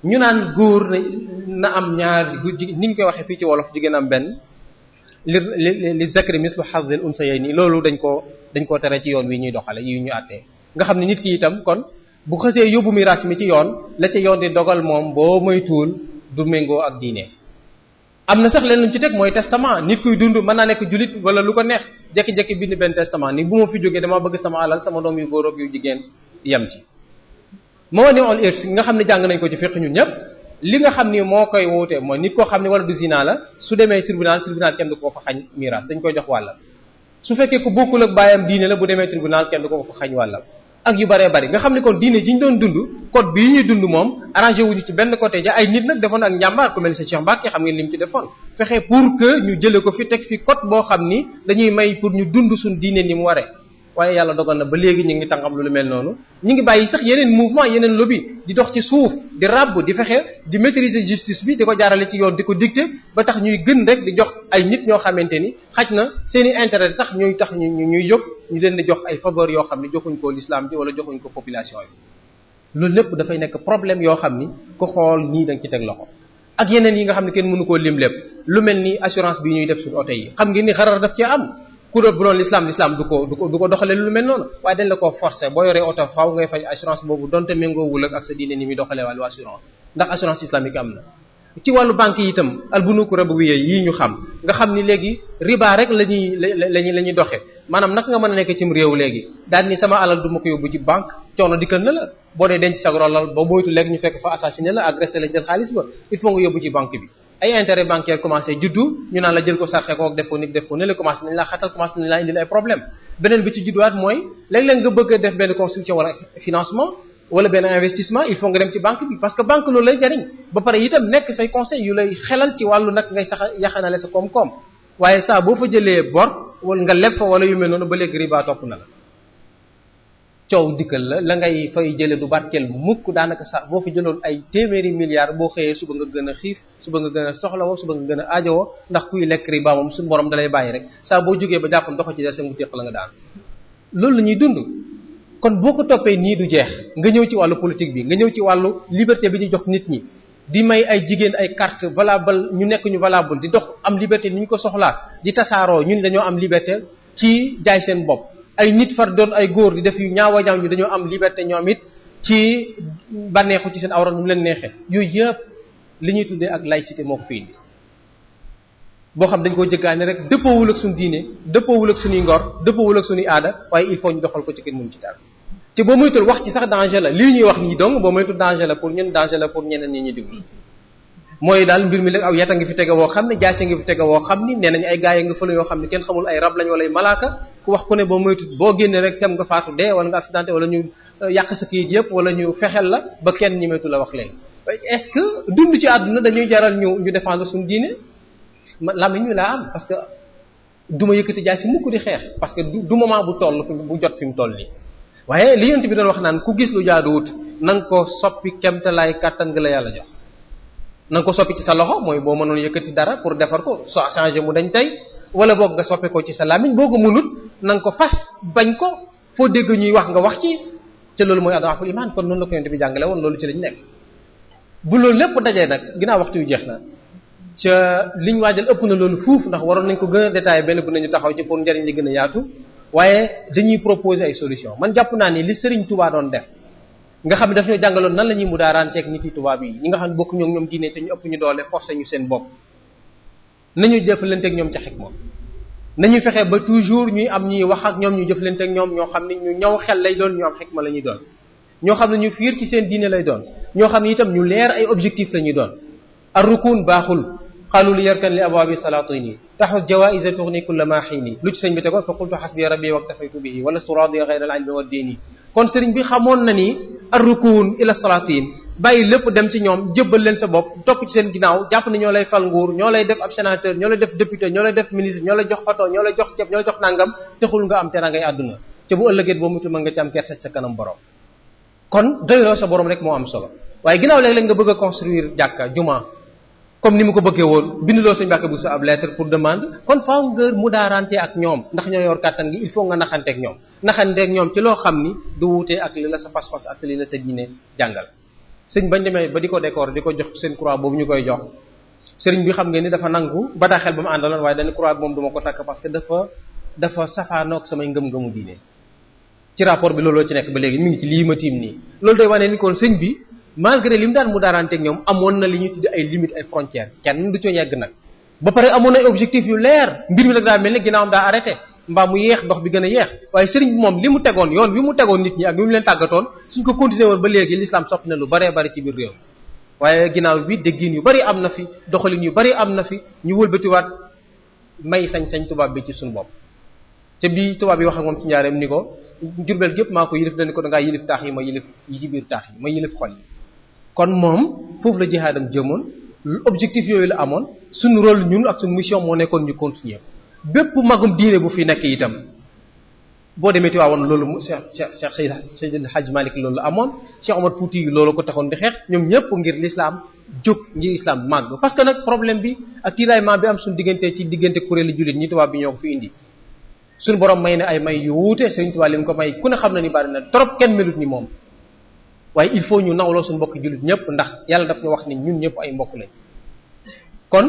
ñu naan góor na am ñaar ni ñu koy waxee fii ci wolof jigéen am benn li zakri mislu hazzil unsayayni loolu dañ koo tere ci yoon wi ñuy doxale yi ñu àttee nga xam ne nit ki itam kon bu xësee yóbbu miraas mi ci yoon la ca yoon di dogal moom boo moytuwul du méngoo ak diine am na sax leen luñ ci teg mooy testament nit kuy dund mën naa nekk jullit wala lu ko neex jekki-jekki bind benn testament ni bu ma fi jógee dama bëgg sama alal sama doom yu góor ak yu jigéen yem ci mawani'ul irs nga xam ne jàng nañ ko ci fiqh ñun ñëpp li nga xam ni moo koy wuute mooy nit koo xam ne wala du zina la su demee tribunal kenn du ko fa xañ miraas dañ koy jox wàllam su fekkee ko bokkul ak baayam diine la bu demee tribunal kenn du ko fa xañ wàllam ak yu bëree bëri nga xam ne kon diine ji ñu doon dund code bii ñuy dund moom arrangé wuñu ci benn côté ja ay nit nag defoon ak njàmbaar ku mel ni sa Cheikh Mbacke xam ngeen lim ci defoon fexe pour que ñu jële ko fi teg fi code boo xam ni dañuy may pour ñu dund suñ diine ni mu waree waaye yàlla dogal na ba léegi ñu ngi tàngam lu mel noonu ñu ngi bàyyi sax yeneen mouvement yeneen lobby di dox ci suuf di ràbb di fexe di maîtriser justice bi di ko jaarale ci yoon di ko dicter ba tax ñuy gën rek di jox ay nit ñoo xamante ni xaj na seen i intérêt tax ñuy yóg ñu leen di jox ay faveur yoo xam ne joxuñ ko l'islam bi wala joxuñ ko population bi loolu lépp dafay nekk problème yoo xam ni ko xool nii da nga ci teg loxo ak yeneen yi nga xam ne kenn mënu koo lim lépp lu mel ni assurance bi ñuy def suñu oto yi xam ngeen ni xarar daf cee am ku doon bu doon l'islam du ko doxalee lu mel noonu waaye dañ la koo forcer boo yoree oto faaw ngay fay assurance boobu donte méngoowul ak sa diine ni muy doxalee wàllu assurance ndax assurance islamique am na ci wàllu banque yi itam albunuku rabawiyya yii ñu xam nga xam ni léegi riba rek la ñuy doxe maanaam naka nga mën a nekk cim réew léegi daal ni sama alal du ma ko yóbbu ci banque coono dikkal na la boo dee denc sa rolal ba moytu léegi ñu fekk fa assassiné la agressé la jël xaalis ba il faut nga yóbbu ci banque bi ay intérêt bancaire commencé juddu ñu naan la jël ko sarxe ko def ko nit def ko ne la commencé nañ la xatal commencé nañ la indil ay problème beneen bi ci judduwaat mooy léeg-léeg nga bëgg a def benn construction wala financement wala benn investissement il faut nga dem ci banque bi parce que banque loolu lay jariñ ba pare itam nekk say conseil yu lay xelal ci wàllu nag ngay sax yaxanale sa koom-koom waaye saa boo fa jëlee bor wala nga leb fa wala yu mel noonu ba léegi riba topp na la coow dikkal la ngay fay jëlee du barkeel mukk daanaka sax boo fa jëloon ay téeméeri milliards boo xëyee suba nga gën a xiif suba nga gën a soxlawoo suba nga gën a aajowoo ndax kuy lekk riba moom suñu borom dalay bàyyi rek saa boo jógee ba jàppam doxo ci des mu téq la nga daan loolu la ñuy dund kon boo ko toppee nii du jeex nga ñëw ci wàllu politique bi nga ñëw ci wàllu liberté bi ñu jox nit ñi di may ay jigéen ay carte valable ñu nekk ñu valable di dox am liberté ni ñu ko soxlaa di tasaaroo ñun dañoo am liberté ci jaay seen bopp ay nit far doon ay góor di def yu ñaawa ñaaw ñu dañoo am liberté ñoom it ci bànneexu ci seen awra nu mu leen neexee yooyu yëpp li ñuy tuddee ak laïcité moo ko fi indi boo xam dañ koo jëggaane rek dëppoowul ak suñu diine dëppoowul ak suñuy ngor dëppoowul ak suñuy aada waaye il faut ñu doxal ko ci kenn mënu ci dara te boo moytul wax ci sax danger la lii ñuy wax nii donc boo moytul danger la pour ñun danger la pour ñeneen ñi ñuy déglu mooy daal mbir mi léegi aw yata ngi fi tege woo xam ne jaase ngi fi tege woo xam ni nee nañ ay gaay nga fële yoo xam ne kenn xamul ay rab lañ wala ay malaaka ku wax ku ne boo moytul boo génnee rek tem nga faatu dee wala nga accidenté wala ñu yàq sa kayit yëpp wala ñu fexel la ba kenn ñi moytu la wax léegi est-ce que dund ci àdduna dañuy jaral ñu défendre suñu diine lamiñ ñu laa am parce que du ma yëkkati jaay si mukk di xeex parce que du moment bu toll bu jot fi mu toll nii waaye li yonent bi doon wax naan ku gis lu jaaduwut na nga ko soppi kemtalaay kàttan nga la yàlla jox na nga ko soppi ci sa loxo mooy boo mënoon yëkkati dara pour defar ko so changer mu dañ tey wala boog nga soppi ko ci sa lamiñ boo ko mënut na nga ko fas bañ ko foo dégg ñuy wax nga wax ci te loolu mooy adaful iman kon noonu la ko yonent bi jàngale woon loolu ci lañ nekk bu loolu lépp dajee nag ginnaaw waxtu yu jeex na ca liñ waajal ëpp na loolu fuuf ndax waroon nañ ko gën a détaillé benn bu nañu taxaw ci pour njariñ li gën a yaatu waaye dañuy proposer ay solution man jàpp naa ni li Serigne Touba doon def nga xam ne daf ñoo jàngaloon nan la ñuy mudaaraanteeg nit yi tubaab yi ñi nga xam ne bokk ñoom diine te ñu ëpp ñu doole forcé ñu seen bopp nañu jëflanteeg ñoom ca xikma nañuy fexe ba toujours ñuy am ñuy wax ak ñoom ñu jëflanteeg ñoom ñoo xam ne ñu ñaw xel lay doon ñu am xikma la ñuy doon ñoo xam ne ñu fiir ci seen diine lay doon ñoo xam ne itam ñu leer ay objectif la ñuy doon ar-rukun baaxul xaalu li yarkan li abwaabi salaatini taxus jawaïsa tourni kulla ma xiini lu ci sëñ bi tegoon fa qultu xasbi rabbi waktafaytu bihi wala sturadi ghayra al-ilmi wa diini kon sëriñ bi xamoon na ni ar-rukun ila salaatin bàyyi lépp dem ci ñoom jébbal leen sa bopp topp ci seen ginnaaw jàpp ne ñoo lay fal nguur ñoo lay def ab sénateur ñoo lay def député ñoo lay def ministre ñoo lay jox oto ñoo lay jox ceeb ñoo lay jox nangam taxul nga am te ngay àdduna te bu ëllëgee boo mutu mën nga ci am kersa sa kanam borom kon doyloo sa borom rek moo am solo waaye ginnaaw léeg-léeg nga bëgg a construire jàkka juma comme ni mu ko bëggee woon binduloo suñu Mbàkke bu sa ab lettre pour demande kon faaw nga mudaarante ak ñoom ndax ñoo yor kàttan gi il faut nga naxanteeg ñoom naxanteeg ñoom ci loo xam ni du wutee ak li la sa pas-pas ak li la sa diine jàngal sëñ bañ demee ba di ko décor di ko jox seen croix boobu ñu koy jox sëriñ bi xam ngeen ni dafa nangu bataaxel ba mu àndaloon waaye dañu croix bi moom duma ko takk parce que dafa safaanoog samay ngëm-ngëmu diine ci rapport bi looloo ci nekk ba léegi mi ngi ci lii ma tiim nii loolu day wane ni kon sëñ bi malgré li mu daan mu daaranteeg ñoom amoon na li ñuy tudde ay limites ay frontières kenn du ci yegg nag ba pare amoon na ay objectifs yu leer mbir mi nag daa mel ni ginnaawam daa arrêté mbaa mu yeex dox bi gën a yeex waaye sëriñ bi moom li mu tegoon yoon wi mu tegoon nit ñi ak bi mu leen tàggatoon suñ ko continué woon ba léegi l'islam soppi na lu baree bari ci biir réew waaye ginnaaw bi déggin yu bari am na fi doxalin yu bari am na fi ñu wëlbatiwaat may sañ-sañ tubaab bi ci suñu bopp te bi tubaab bi wax ak moom ci njaareem ni ko Jurbel gépp maa ko yilif dañu ko dangaa yilif taax yi ma yilif yi ci biir taax yi ma yilif xol yi kon moom foofu la jihaadam jëmoon objectif yooyu la amoon suñu rôle ñun ak suñu mission moo nekkoon ñu continuer bépp magum diine bu fi nekk itam boo demee Tiwaawan loolu Cheikh Seydil Hadj Malick loolu la amoon Cheikh Omar Fouti loolu ko taxoon di xeex ñoom ñëpp ngir l'islam jóg ngir islam màgg parce que nag problème bi ak tiraillement bi am suñu diggante kuréelu jullit ñi tubaab bi ñoo ko fi indi suñu borom may na ay may yu wuute Sëriñ Tuubaa li mu ko may ku ne xam na ni bari na trop kenn melut ni moom waaye il faut ñu nawloo suñu mbokk jullit ñëpp ndax yàlla daf ñu wax ni ñun ñëpp ay mbokk lañ kon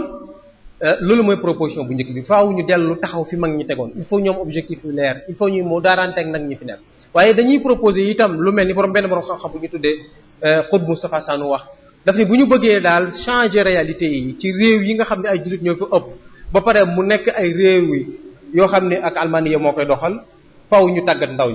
loolu mooy proposition bu njëkk bi faaw ñu dellu taxaw fi mag ñi tegoon il faut ñoom objectif yu leer il faut ñu moo daaranteeg nag ñi fi nekk waaye dañuy proposer itam lu mel ni benn borom xam-xam bu ñu tuddee Xutb Moustapha Sanu wax daf ne bu ñu bëggee daal changer réalité yi ci réew yi nga xam ne ay jullit ñoo fi ëpp ba pare mu nekk ay réew yi yoo xam ne ak almaniya moo koy doxal faw ñu tàggat ndaw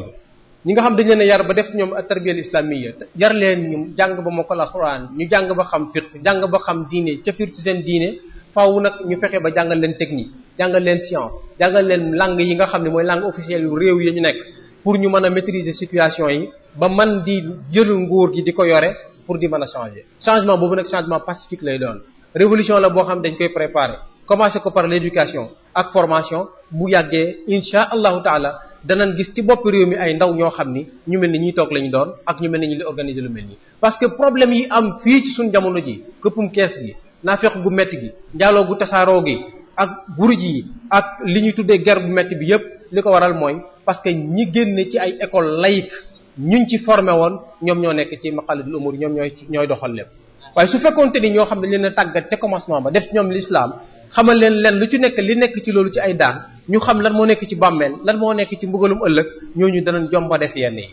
ñi nga xam dañ leen a yar ba def ñoom tarbiyal islamiyya yar leen ñu jàng ba mokkal alxuraan ñu jàng ba xam fiqh jàng ba xam diine ca fiir ci seen diine faaw nag ñu fexe ba jàngal leen technique jàngal leen science jàngal leen langue yi nga xam ne mooy langue officielle yu réew yi ñu nekk pour ñu mën a maîtriser situation yi ba man di jël nguur gi di ko yore pour di mën a changer changement boobu nag changement pacifique lay doon révolution la boo xam dañ koy préparer commencer ko par l'éducation ak formation bu yàggee insha allahu taala danañ gis ci bopp réew mi ay ndaw ñoo xam ni ñu mel ni ñuy toog lañu doon ak ñu mel ni ñu li organiser lu mel nii parce que problème yi am fii ci suñ jamono ji këppum kees gi naafeq gu metti gi njaaloo gu tasaaroo gi ak guruj yi ak li ñuy tuddee guerre bu metti bi yépp li ko waral mooy parce que ñi génne ci ay école laïque ñuñ ci formé woon ñoom ñoo nekk ci maqalidul umur ñoom ñooy doxal lépp waaye su fekkoonte ni ñoo xam ne leen a tàggat ca commencement ba def ñoom l'islam xamal leen lu ci nekk li nekk ci loolu ci ay daan ñu xam lan moo nekk ci bàmmeel lan moo nekk ci mbugalum ëllëg ñooñu danañ jomba def yenn yi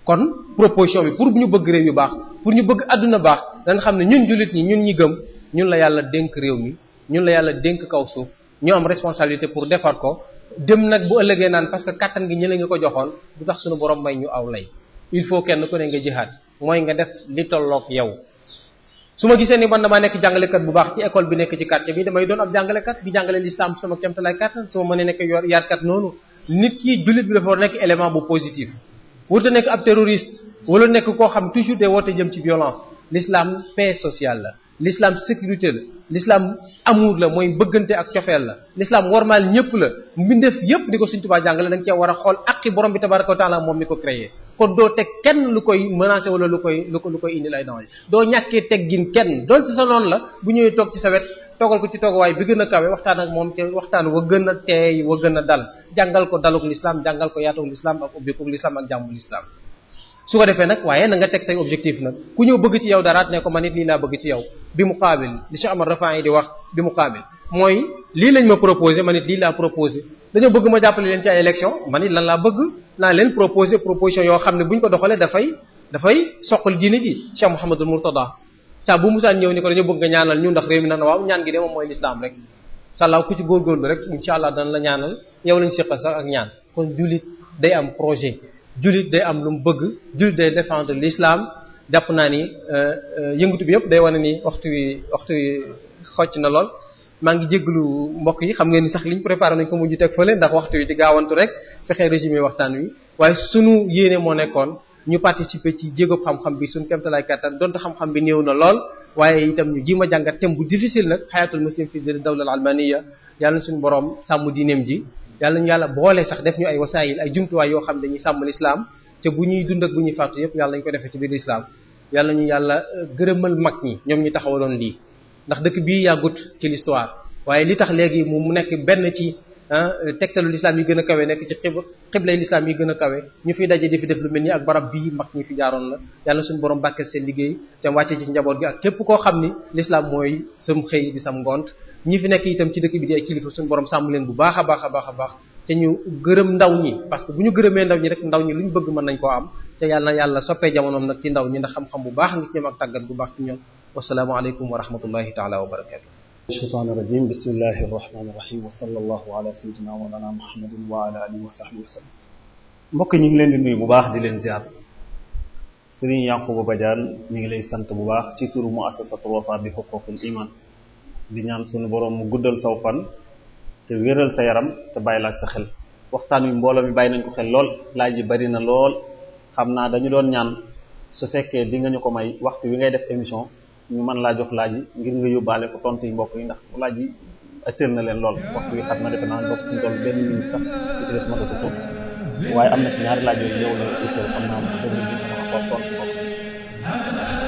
kon proposition bi pour ñu bëgg réew yu baax pour ñu bëgg àdduna baax dañ xam ne ñun jullit ñi ñun ñi gëm ñun la yàlla dénk réew mi ñun la yàlla dénk kaw suuf ñu am responsabilité pour defar ko dem nag bu ëllëgee naan parce que kattan gi ñële nga ko joxoon du tax suñu borom may ñu aw lay il faut kenn ku ne nga jihaad mooy nga def li tolloog yow su ma gisee ni man damaa nekk jàngalekat bu baax ci école bi nekk ci quartier bi damay doon ab jàngalekat di jàngale l'islam sama kéemtalaay kattan su ma mënee nekk yarkat noonu nit ki jullit bi dafa war nekk élément bu positif warut nekk ab terroriste wala nekk koo xam toujours day woote jëm ci violence l'islam paix sociale la l'islam sécurité la l'islam amour la mooy bëggante ak cofeel la l'islam wormaal ñëpp la mbindeef yëpp di ko Sëriñ Tuubaa jàngale da nga cee war a xool aqi borom bi tabaraka wa taala moom mi ko créé kon doo teg kenn lu koy menacer wala lu koy indil ay danger doo ñàkkee teggin kenn doon ci sa noonu la bu ñëwee toog ci sa wet toogal ko ci toogawaay bi gën a kawe waxtaan ak moom ci waxtaan wa gën a teey wa gën a dal jàngal ko daluk l'islam jàngal ko yaatug l'islam ak ubbiku l'islam ak jàmbu l'islam su ko defee nag waaye na nga teg say objectif nag ku ñëw bëgg ci yow daraat ne ko man it lii laa bëgg ci yow bi muqaabil li Cheikh Amar Rafa'i di wax bi muqaabil mooy lii lañ ma proposé man it lii laa proposé dañoo bëgg ma jàppale leen ci ay élection man it lan laa bëgg naa leen proposé proposition yoo xam ne bu ñu ko doxalee dafay soqal diine ji Cheikh Mouhamadul Mourtada saa bu musaan ñëw ni ko dañoo bëgg nga ñaanal ñu ndax réew mi na waaw ñaan gi de moom mooy l'islam rek sàllaaw ku ci góorgóorlu rek insha allah dana la ñaanal yow lañ séqal sax ak ñaan kon jullit day am projet jullit day am lu mu bëgg jullit day défendre l'islam jàpp naa ni yëngatu bi yëpp day wane ni waxtu wi xocc na lool maa ngi jégalu mbokk yi xam ngeen ni sax liñ préparé nañ ko mujj teg fële ndax waxtu wi di gaawantu rek fexe résumé waxtaan wi waaye sunu yéene moo nekkoon ñu participer ci jéegob xam-xam bi suñu kéemtalaay kattan donte xam-xam bi néew na lool waaye itam ñu ji ma jàngat thème bu difficile nag xayatul muslim fi dawla al almaniya yàlla na suñu borom sàmm diineem ji yàlla ñu yàlla boole sax def ñu ay wasaayil ay jumtuwaay yoo xam dañuy sàmm l'islam te bu ñuy dund ak bu ñuy faatu yëpp yàlla ñu ko defee ci biir l'islam yàlla ñu yàlla gërëmal mag ñi ñoom ñu taxawaloon lii ndax dëkk bii yàggut ci l'histoire waaye li tax léegi mu nekk benn ci tegtalu l'islam yi gën a kawe nekk ci xiblay l'islam yi gën a kawe ñu fiy daje di fi def lu mel ni ak barab bii mag ñi fi jaaroon la yàlla suñu borom bàkkeel seen liggéey te wàcce ci njaboot gi ak képp koo xam ni l'islam mooy sam xëy di sam ngont ñi fi nekk itam ci dëkk bi di ay kilifa suñu borom sàmm leen bu baax a baax a baax a baax te ñu gërëm ndaw ñi parce que bu ñu gërëmee ndaw ñi rek ndaw ñi lu ñu bëgg mën nañ koo am te yàlla na yàlla soppee jamonoom nag ci ndaw ñi ndax xam-xam bu baax nga ci ñoom ak tàggat bu baax ci ñoom wasalaamu aleykum wa rahmatullahi taala wa barakatu shaytaani rajim bismillahi rahmaani rahim wa sallallahu ala sayyidina wa mawlana muhammadin wa ala alihi wa sahbihi wa sallam mbokk ñu ngi leen di nuyu bu baax di leen ziar Serigne Yankhoba Badiane ñu ngi lay sant bu baax ci turu muassasatul Wafa bi huquqil iman di ñaan sunu borom mu guddal saw fan te wéral sa yaram te bàyyi la ak sa xel waxtaan wi mbooloo mi bàyyi nañ ko xel lool laaj yi bari na lool xam naa dañu doon ñaan su fekkee di nga ñu ko may waxtu wi ngay def émission ñu mën laa jox laaj yi ngir nga yóbbaale ko tontu yi mbokk yi ndax laaj yi atteel na leen lool waxtu wi xam na defe naa mbokk ci toll benn minute sax ci des ma ko tontu waaye am na si ñaari laaj yooyu yow la itteel xam naa mu dëgg bi ma ko tontu mbokk